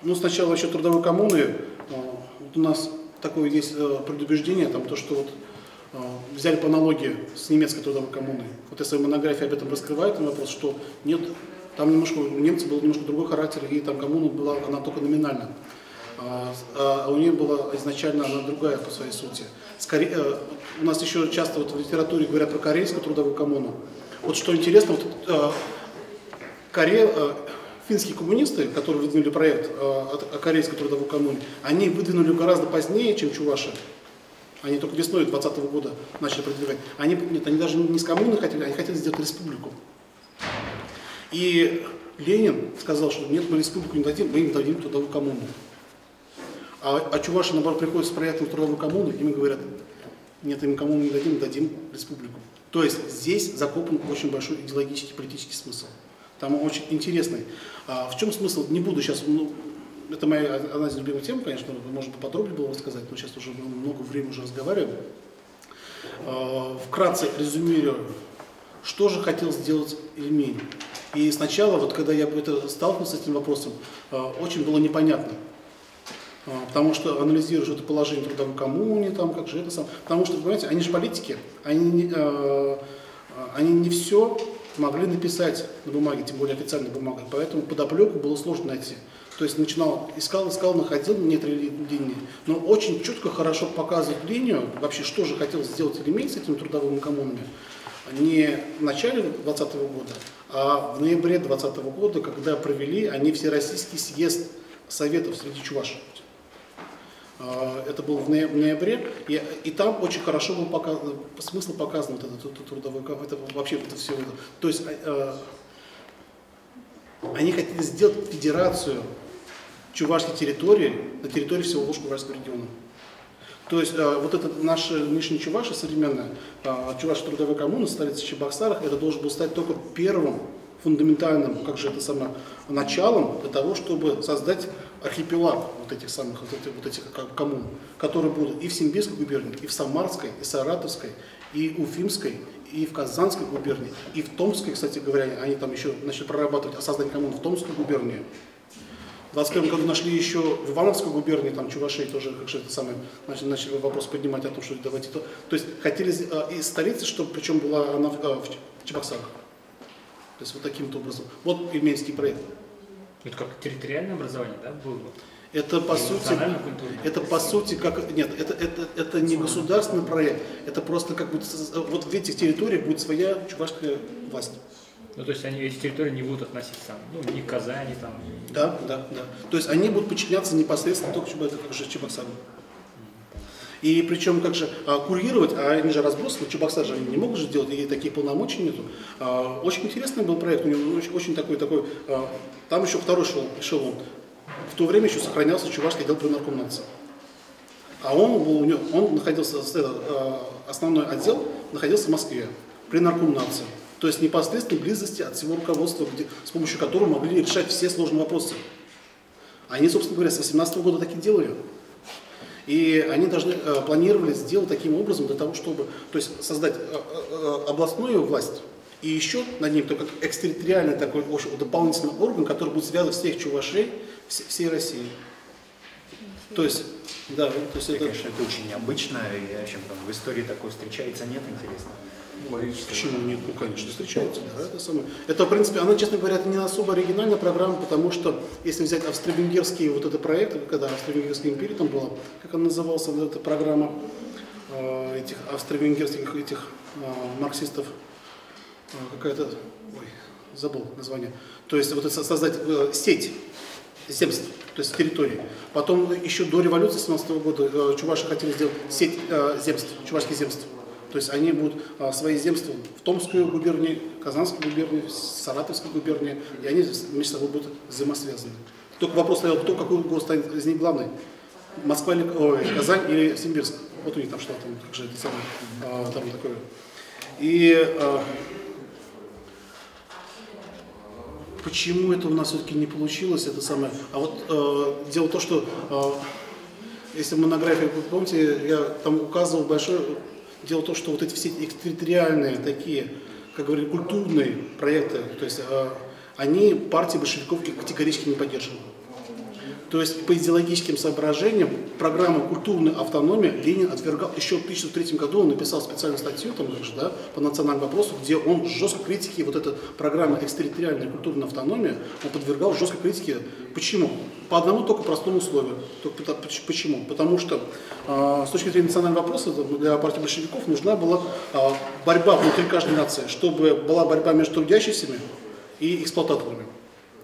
Ну, сначала вообще трудовой коммуны, вот у нас такое есть предубеждение, там, то, что вот взяли по аналогии с немецкой трудовой коммуной. Вот я в своей монографии об этом раскрываю, там вопрос, что нет, там немножко у немцев был немножко другой характер, и там коммуна была, она только номинально. А у нее была изначально она другая по своей сути. У нас еще часто вот в литературе говорят про корейскую трудовую коммуну. Вот что интересно, вот, финские коммунисты, которые выдвинули проект о корейской трудовой коммуне, они выдвинули гораздо позднее, чем чуваши. Они только весной 2020 года начали продвигать. Они даже не с коммуны хотели, они хотели сделать республику. И Ленин сказал, что нет, мы республику не дадим, мы им дадим трудовую коммуну. А чуваши, наоборот, приходят с проектом трудовой коммуны, и им говорят, нет, им коммуну не дадим, дадим республику. То есть здесь закопан очень большой идеологический, политический смысл. Там очень интересный. В чем смысл? Не буду сейчас, это моя одна из любимых тем, конечно, можно поподробнее было рассказать, но сейчас уже много времени уже разговариваем. Вкратце резюмирую, что же хотел сделать Ильмень. И сначала, вот когда я сталкивался с этим вопросом, очень было непонятно. Потому что анализируешь это положение трудовой коммуне, там, как же это сам. Потому что, понимаете, они же политики, они не все могли написать на бумаге, тем более официальной бумагой. Поэтому подоплеку было сложно найти. То есть искал, находил некоторые линии, но очень четко, хорошо показывает линию, вообще, что же хотел сделать элемент с этими трудовыми коммунами, не в начале 2020 года, а в ноябре 2020 года, когда провели они Всероссийский съезд Советов среди чувашей. Это было в ноябре, и там очень хорошо был смысл показан, вот этот трудовой коммун, это вообще это все. То есть они хотели сделать федерацию чувашской территории на территории всего Волжско-Уральского региона. То есть вот это наша нынешняя Чувашия современная, Чувашская трудовая коммуна, столица Чебоксарах, это должен был стать только первым фундаментальным, как же это самое, началом для того, чтобы создать архипелаг вот этих коммун, которые будут и в Симбирской губернии, и в Самарской, и Саратовской, и Уфимской, и в Казанской губернии, и в Томской, кстати говоря, они там еще начали прорабатывать создание коммун в Томской губернии. В 21 году нашли еще в Ивановской губернии, там чувашей тоже, как же это самое, начали вопрос поднимать о том, что давайте то. То есть хотели из столицы, чтобы, причем была она в Чебоксарах. То есть вот таким-то образом. Вот Ильменский проект. Это как территориальное образование, да, было? Это по сути, как нет, это не государственный проект, это просто как бы вот в этих территориях будет своя чувашская власть. Ну, то есть эти территории не будут относиться, ну, ни к Казани, там. Да. То есть они будут подчиняться непосредственно только Чебоксару. И причем как же курировать, а они же разбросаны, Чебоксар же они не могут же делать, и таких полномочий нету. Очень интересный был проект, у него очень такой, там еще второй эшелон. В то время еще сохранялся чувашский отдел при наркомнации. А он находился, основной отдел находился в Москве, при наркомнации. То есть непосредственной близости от всего руководства, с помощью которого могли решать все сложные вопросы. Они, собственно говоря, с 2018 года так и делали. И они планировали сделать таким образом для того, чтобы создать областную власть и еще над ним только экстерриториальный такой дополнительный орган, который будет связывать всех чувашей всей России. То есть, да, то есть это, конечно, это очень необычно, и в общем, в истории такое встречается, нет, интересно. Почему нет? Ну, конечно, встречается. Да, это, в принципе, она, честно говоря, это не особо оригинальная программа, потому что, если взять австро-венгерский вот этот проект, когда Австро-Венгерская империя там была, как она называлась, вот эта программа этих австро-венгерских марксистов, какая-то, забыл название, то есть вот это создать сеть земств, то есть территории. Потом еще до революции 17 года чуваши хотели сделать сеть земств, чувашских земств. То есть они будут свои земства в Томской губернии, Казанской губернии, Саратовской губернии, и они между собой будут взаимосвязаны. Только вопрос стоял, какой город станет из них главный? Москва или Казань или Симбирск? Вот у них там что там, как же это самое, там такое. И почему это у нас все-таки не получилось, это самое. А вот дело в том, что если монография, вы помните, я там указывал большое. Дело в том, что вот эти все экстерриториальные такие, как говорили, культурные проекты, то есть они партии большевиков категорически не поддерживали. То есть по идеологическим соображениям программу культурной автономии Ленин отвергал. Еще в 1903 году он написал специальную статью там, да, по национальному вопросу, где он жестко критике вот этой программы экстерриториальной культурной автономии, он подвергал жесткой критике. Почему? По одному только простому условию. Почему? Потому что с точки зрения национального вопроса для партии большевиков нужна была борьба внутри каждой нации, чтобы была борьба между трудящимися и эксплуататорами.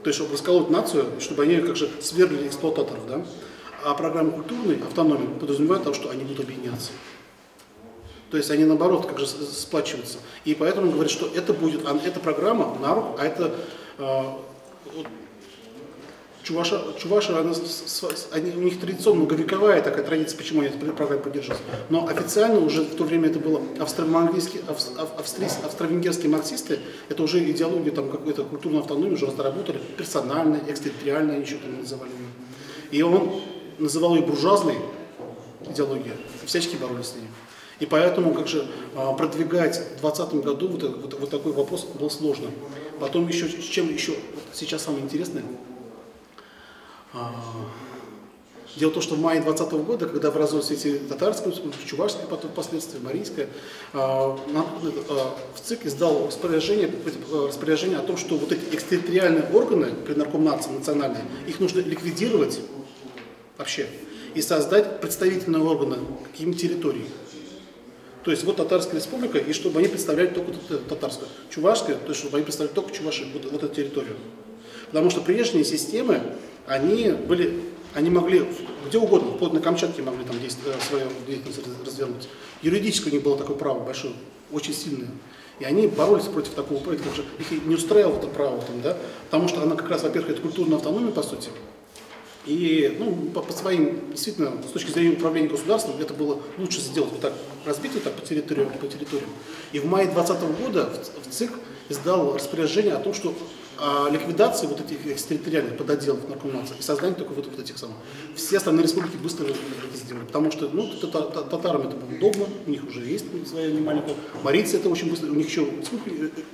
То есть, чтобы расколоть нацию, чтобы они как же свергли эксплуататоров, да? А программа культурной автономии подразумевает то, что они будут объединяться. То есть они наоборот как же сплачиваются. И поэтому он говорит, что это будет, эта программа на руку, а это Чуваши, у них традиционно многовековая такая традиция, почему они эту программу поддерживают. Но официально уже в то время это было австро-венгерские марксисты, это уже идеологию там какой-то культурной автономии уже разработали, персональная, экстерриториальная, они еще там называли ее. И он называл ее буржуазной идеологией, и всячески боролись с ней. И поэтому как же продвигать в 2020 году вот такой вопрос было сложно. Потом еще, чем еще вот сейчас самое интересное, дело в том, что в мае 2020 года, когда образовались эти татарские, чувашские, потом впоследствии марийская, в ЦИК издал распоряжение о том, что вот эти экстерриториальные органы при Наркомнации национальные, их нужно ликвидировать вообще и создать представительные органы каким-то территории. То есть вот Татарская республика, и чтобы они представляли только татарскую. Чувашская, то есть чтобы они представляли только Чувашию, вот эту территорию. Потому что прежние системы, они могли где угодно, вплоть на Камчатке могли там свою деятельность развернуть. Юридически у них было такое право большое, очень сильное. И они боролись против такого права, потому что их не устраивало это право, там, да? Потому что она как раз, во-первых, это культурная автономия, по сути. И по своим, действительно, с точки зрения управления государством, это было лучше сделать вот так, разбить вот так по территориям. И в мае 2020 года в ЦИК издал распоряжение о том, что ликвидации вот этих экстерриториальных подотделов Наркомнации и создание только вот этих самых. Все остальные республики быстро это сделали, потому что татарам это было удобно, у них уже есть своя немаленькая, марийцы это очень быстро, у них еще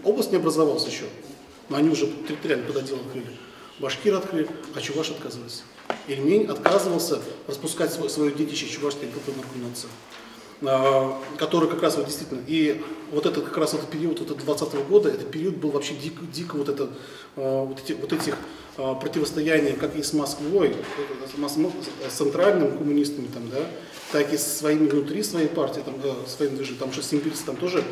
область не образовалась еще, но они уже территориальный подотдел открыли. Башкир открыли, а Чуваш отказывался. Ильмень отказывался распускать свое детище чувашской наркомнации, который как раз вот действительно, и вот этот как раз этот период 2020 года, этот период был вообще дико вот этих противостояний, как и с Москвой, с центральными коммунистами, там, да, так и со своими внутри своей партии, там, своим движением, потому что симпильцы там тоже,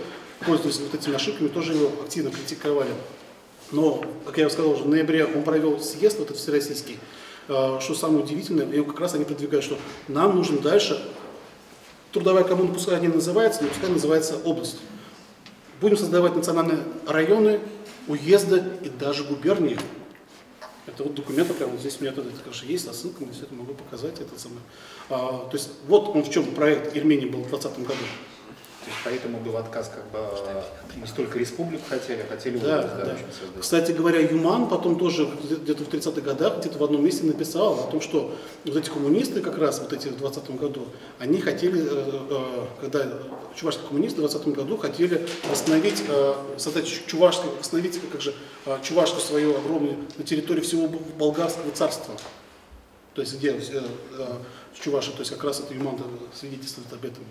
пользуясь вот этими ошибками, тоже его активно критиковали. Но, как я сказал уже, в ноябре он провел съезд, вот этот всероссийский, что самое удивительное, и как раз они продвигают, что нам нужно дальше, трудовая коммуна, пускай не называется, но пускай называется область. Будем создавать национальные районы, уезды и даже губернии. Это вот документы, прямо вот здесь у меня это, конечно, есть, со ссылками, все это могу показать. Это самое. То есть вот он в чем проект Ильмени был в 2020 году. То есть поэтому был отказ, как бы не столько республику хотели да, да. Кстати говоря, Юман потом тоже где-то в 30-х годах, где-то в одном месте написал о том, что вот эти коммунисты как раз вот эти в 2020 году, они хотели, когда чувашские коммунисты в 2020 году хотели восстановить, создать чувашскую, восстановить как же чувашку свою огромную на территории всего болгарского царства. То есть где Чуваша, то есть как раз это Юман свидетельствует об этом.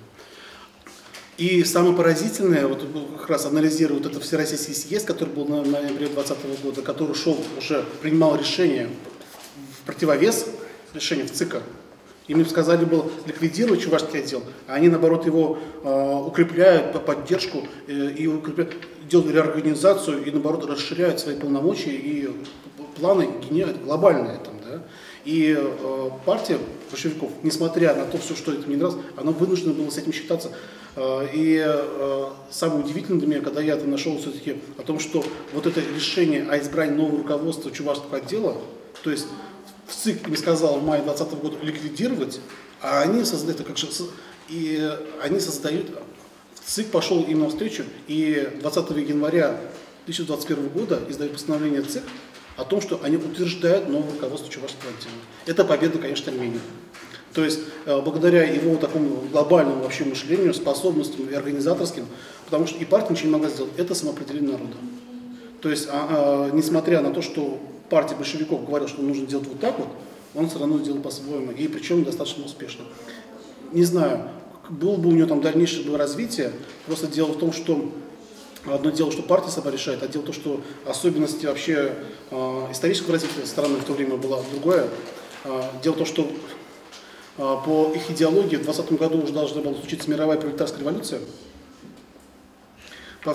И самое поразительное, вот как раз анализируя вот этот Всероссийский съезд, который был на ноябре 2020 года, который уже принимал решение в противовес решению в ЦИКа. Им сказали было ликвидировать чувашский отдел, а они наоборот его укрепляют по поддержку и укрепляют, делают реорганизацию и наоборот расширяют свои полномочия и планы глобальные там, да. И партия большевиков, несмотря на то все, что это не нравилось, она вынуждена была с этим считаться. И самое удивительное для меня, когда я там нашел все-таки о том, что вот это решение о избрании нового руководства чувашского отдела, то есть в ЦИК им сказал в мае 2020 года ликвидировать, а они создают, и они создают, ЦИК пошел им навстречу, и 20 января 2021 года издают постановление ЦИК о том, что они утверждают новое руководство чувашского отдела. Это победа, конечно, Ильмени. То есть, благодаря его такому глобальному вообще мышлению, способностям и организаторским, потому что и партия ничего не могла сделать, это самоопределение народа. То есть, несмотря на то, что партия большевиков говорила, что нужно делать вот так вот, он все равно сделал по-своему, и причем достаточно успешно. Не знаю, было бы у него там дальнейшее развитие, просто дело в том, что одно дело, что партия сама решает, а дело в том, что особенности вообще исторического развития страны в то время было другое. Дело в том, что по их идеологии в 2020 году уже должна была случиться мировая пролетарская революция. То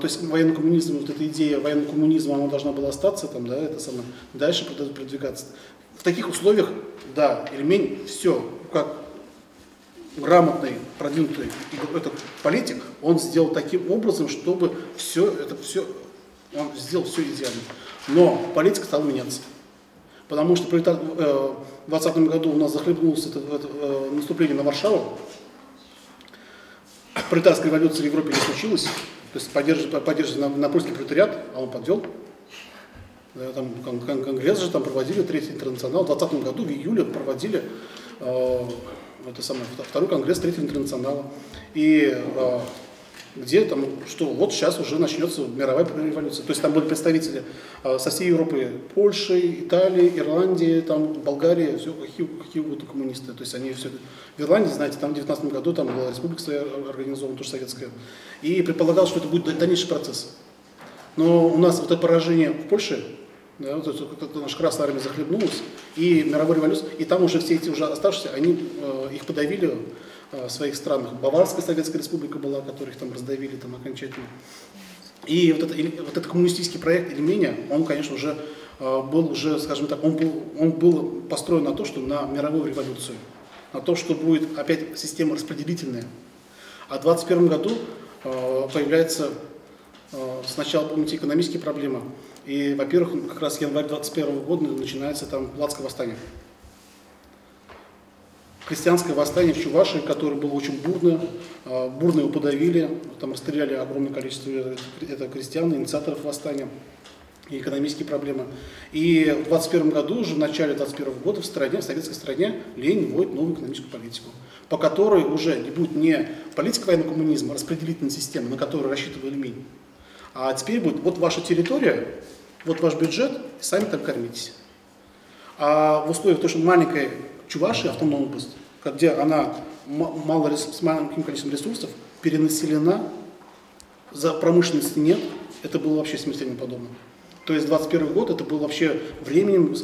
есть военный коммунизм, вот эта идея военного коммунизма, она должна была остаться там, да, это самое, дальше продвигаться. В таких условиях, да, Ильмень все, как грамотный, продвинутый этот политик, он сделал таким образом, чтобы он сделал все идеально. Но политика стала меняться. Потому что в 2020 году у нас захлебнулось это наступление на Варшаву. Пролетарская революция в Европе не случилась. То есть поддерживать на польский пролетариат, а он подвел. Там конгресс же там проводили, Третий интернационал. В 2020 году в июле проводили второй конгресс Третьего интернационала. И где там, что вот сейчас уже начнется мировая революция. То есть там были представители со всей Европы, Польши, Италии, Ирландии, там, Болгарии, все, какие угодно коммунисты. То есть они все в Ирландии, знаете, там в 19 году там была республика своя организована, тоже советская. И предполагалось, что это будет дальнейший процесс. Но у нас вот это поражение в Польше, да, вот наша Красная Армия захлебнулась, и мировая революция, и там уже все эти уже оставшиеся, они их подавили в своих странах. Баварская Советская Республика была, которых там раздавили там окончательно. И вот этот коммунистический проект Ильменя, он, конечно, уже был уже, скажем так, он был построен на то, что на мировую революцию, на то, что будет опять система распределительная. А в 2021 году появляется сначала, помните, экономические проблемы. И, во-первых, как раз январь 2021 года начинается там Платское восстание. Крестьянское восстание в Чувашии, которое было очень бурно. Бурно его подавили, там расстреляли огромное количество крестьян, инициаторов восстания. И экономические проблемы. И в 2021 году, уже в начале 2021 года в советской стране Ленин вводит новую экономическую политику, по которой уже не будет не политика военного коммунизма, а распределительная система, на которую рассчитывал Ильмень. А теперь будет вот ваша территория, вот ваш бюджет, и сами там кормитесь. А в условиях того, что маленькой Чувашии, автономная область, где она с маленьким количеством ресурсов, перенаселена, за промышленности нет, это было вообще смертельно подобно. То есть 2021 год это был вообще временем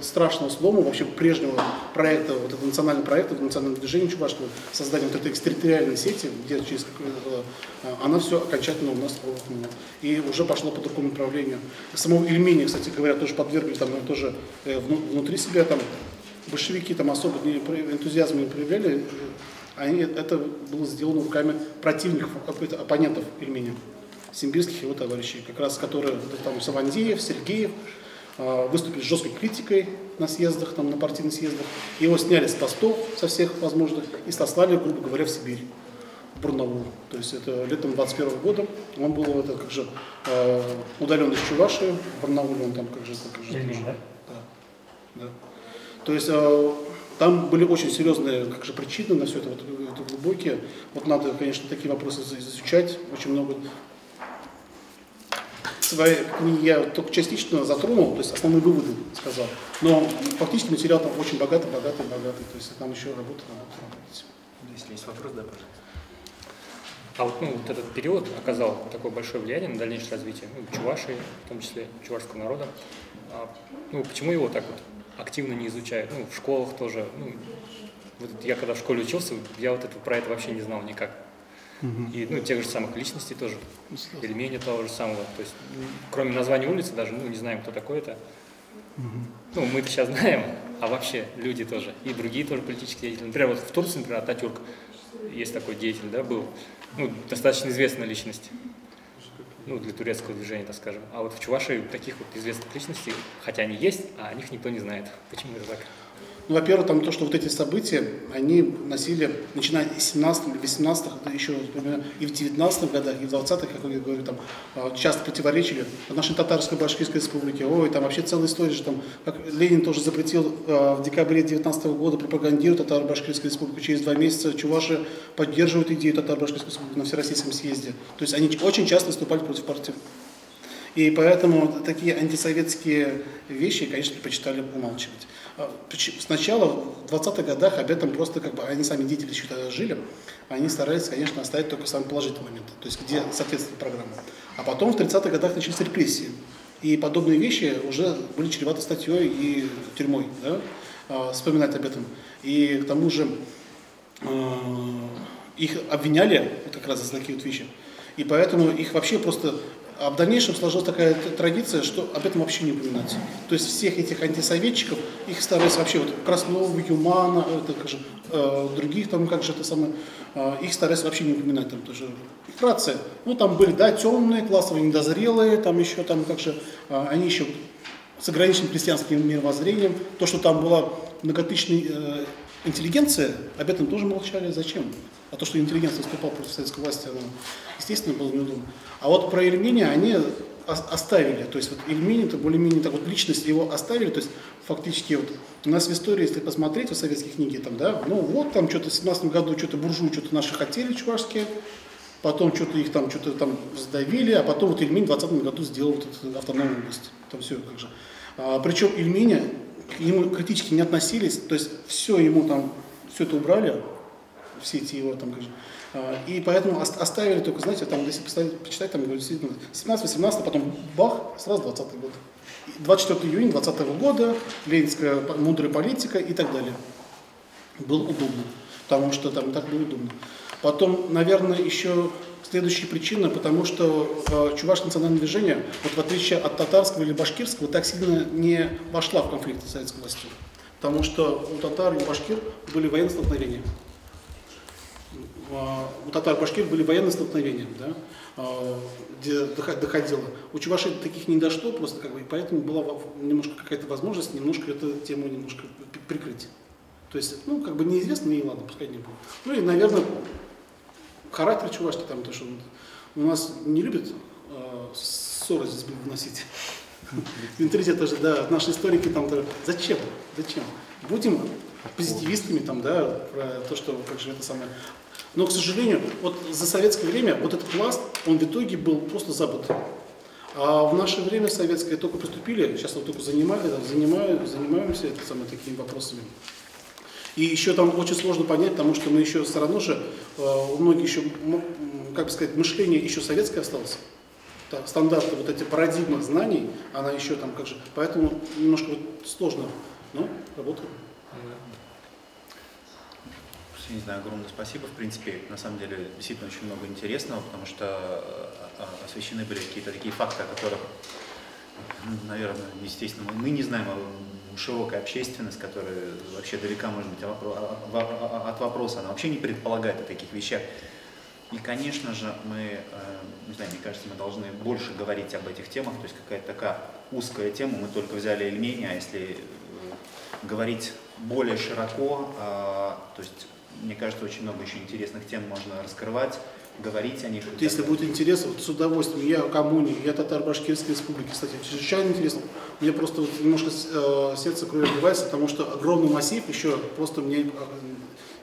страшного слома вообще прежнего проекта, вот этого национального проекта, национального движения чувашского, создания вот этой экстерриториальной сети, где через она все окончательно у нас рухнула. И уже пошло по такому направлению. Самого Ильмени, кстати говоря, тоже подвергли, там тоже внутри себя там большевики там особо энтузиазма не проявляли. Это было сделано руками противников, оппонентов Ильмени. Симбирских его товарищей, как раз которые там Савандеев, Сергеев выступили с жесткой критикой на съездах, там, на партийных съездах. Его сняли с постов со всех возможных и сослали, грубо говоря, в Сибирь, в Барнаул. То есть это летом 2021 года. Он был удален из Чувашии, в Барнауле он там да. То есть там были очень серьезные причины на все это, это глубокие. Вот надо, конечно, такие вопросы изучать, очень много. Свои книги я только частично затронул, то есть основные выводы сказал. Но фактически материал там очень богатый. То есть там еще работа. Если есть вопрос, да, пожалуйста. А вот, вот этот период оказал такое большое влияние на дальнейшее развитие Чувашии, в том числе чувашского народа. Почему его так вот активно не изучают? В школах тоже. Вот я когда в школе учился, я про это вообще не знал никак. И тех же самых личностей тоже, Ильменя того же самого. То есть, кроме названия улицы даже, не знаем, кто такой это. Мы-то сейчас знаем, а вообще люди тоже, и другие тоже политические деятели. Например, вот в Турции, например, Ататюрк, есть такой деятель, да, был, достаточно известная личность, для турецкого движения, так скажем. А вот в Чувашии таких вот известных личностей, хотя они есть, а о них никто не знает. Почему это так? Во-первых, там то, что вот эти события, они носили, начиная из 17-х, 18-х, еще и в 19-х годах, и в 20-х, как я говорю, там часто противоречили нашей татарской башкирской республике. Там вообще целая история же, там, как Ленин тоже запретил в декабре 19 года пропагандировать татаро-башкирскую республику. Через 2 месяца чуваши поддерживают идею татаро-башкирской республики на Всероссийском съезде. То есть они очень часто выступали против партии. И поэтому такие антисоветские вещи, конечно, предпочитали умалчивать. Сначала, в 20-х годах, об этом просто, они сами деятели еще тогда жили, они старались, конечно, оставить только самые положительные моменты, то есть где соответствует программа. А потом в 30-х годах начались репрессии. И подобные вещи уже были чреваты статьей и тюрьмой, да, вспоминать об этом. И к тому же их обвиняли как раз за такие вот вещи. И поэтому их вообще просто... А в дальнейшем сложилась такая традиция, что об этом вообще не упоминать. То есть всех этих антисоветчиков, их старались вообще, Краснова, Юмана, других там, их старались вообще не упоминать. Там тоже вкратце. Там были, да, темные, классовые, недозрелые, там еще, они еще с ограниченным крестьянским мировоззрением. То, что там была многотысячная интеллигенция, об этом тоже молчали. Зачем? А то, что интеллигенция выступала против советской власти, оно, естественно, было неудобно. А вот про Ильменя они оставили. То есть Ильмень, это более-менее личность его оставили. То есть фактически у нас в истории, если посмотреть в советские книги, там, да, там что-то в 17 году что-то буржуи что-то наши хотели чувашские, потом что-то их там сдавили, а потом вот Ильмень в 2020 году сделал вот эту автономную область. Там все как же. Причем Ильменя к нему критически не относились, то есть все это убрали, все эти его там, и поэтому оставили только, знаете, там, если почитать, там, действительно, 17-18, потом бах, сразу 20 год. 24 июня 2020 года, ленинская мудрая политика и так далее. Было удобно, потому что там так было удобно. Потом, наверное, еще следующая причина, потому что чувашское национальное движение, вот в отличие от татарского или башкирского, так сильно не вошла в конфликт с советской властью. Потому что у татар и у башкир были военные столкновения. У татар и башкир были военные столкновения, да, где доходило. У чувашей таких не дошло, просто и поэтому была немножко какая-то возможность немножко эту тему немножко прикрыть. То есть, неизвестно, и ладно, пускай не будет. Ну и, наверное, характер чувашки там, то, что у нас не любят ссоры здесь вносить. Менталитет тоже, да, наши историки там, зачем? Будем позитивистами там, да, про то, что как же это самое. Но, к сожалению, вот за советское время вот этот пласт, он в итоге был просто забыт. А в наше время советское только приступили, сейчас вот только занимаемся такими вопросами. И еще там очень сложно понять, потому что мы еще все равно же, у многих еще, мышление еще советское осталось. Стандарты, вот эти парадигмы знаний, она еще там поэтому немножко сложно, но работаем. Не знаю, огромное спасибо. В принципе, на самом деле, действительно очень много интересного, потому что освещены были какие-то такие факты, о которых, наверное, естественно, мы не знаем, широкая общественность, которая вообще далека, может быть, от вопроса, она вообще не предполагает о таких вещах. И, конечно же, мы, не знаю, мне кажется, мы должны больше говорить об этих темах, то есть какая-то такая узкая тема, мы только взяли Ильмень, а если говорить более широко, то есть, мне кажется, очень много еще интересных тем можно раскрывать, говорить о них. Если будет интересно, вот с удовольствием. Я о коммуне, я татаро-башкирской республике, кстати, чрезвычайно интересно. Мне просто немножко сердце кровью обливается, потому что огромный массив еще просто мне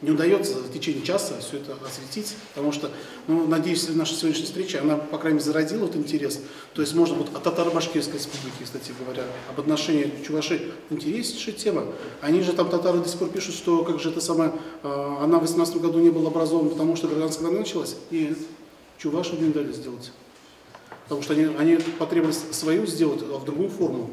не удается в течение часа все это осветить, потому что, надеюсь, наша сегодняшняя встреча, она, по крайней мере, зародила вот интерес. То есть можно о татаро-башкирской республике, кстати говоря, об отношении чувашей. Интереснейшая тема. Они же там, татары, до сих пор пишут, что она в 18 году не была образована, потому что гражданская война началась, и чуваши не дали сделать. Потому что они потребовали свою сделать в другую форму,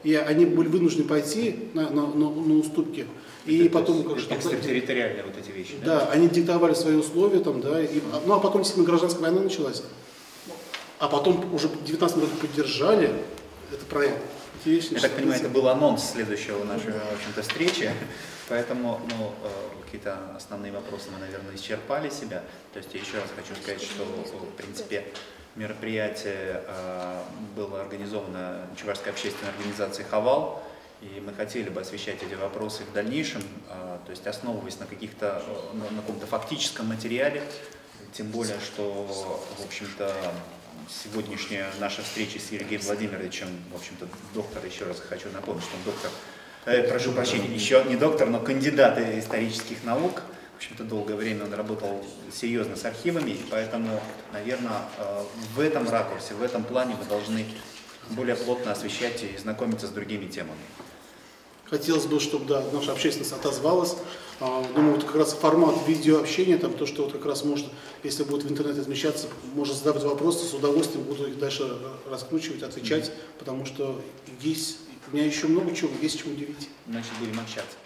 и они были вынуждены пойти на уступки. И потом экстерриториальные вот эти вещи. Да, они диктовали свои условия, а потом действительно гражданская война началась. А потом уже в 19 году поддержали этот проект. Я так понимаю, это был анонс следующего нашей, в общем-то, встречи, поэтому, какие-то основные вопросы мы, наверное, исчерпали себя. То есть я еще раз хочу сказать, что, в принципе, мероприятие было организовано Чувашской общественной организацией «Хавал», и мы хотели бы освещать эти вопросы в дальнейшем, то есть основываясь на каком-то фактическом материале, тем более, что, в общем-то, сегодняшняя наша встреча с Сергеем Владимировичем, в общем-то, доктор, еще раз хочу напомнить, что он доктор, прошу прощения, еще не доктор, но кандидат исторических наук. В общем-то, долгое время он работал серьезно с архивами, и поэтому, наверное, в этом ракурсе, в этом плане мы должны более плотно освещать и знакомиться с другими темами. Хотелось бы, чтобы наша общественность отозвалась. Думаю, вот как раз формат видеообщения, то, что вот как раз может, если будет в интернете размещаться, можно задавать вопросы, с удовольствием буду их дальше раскручивать, отвечать, потому что у меня еще много чего, есть чего удивить. Значит, будем общаться.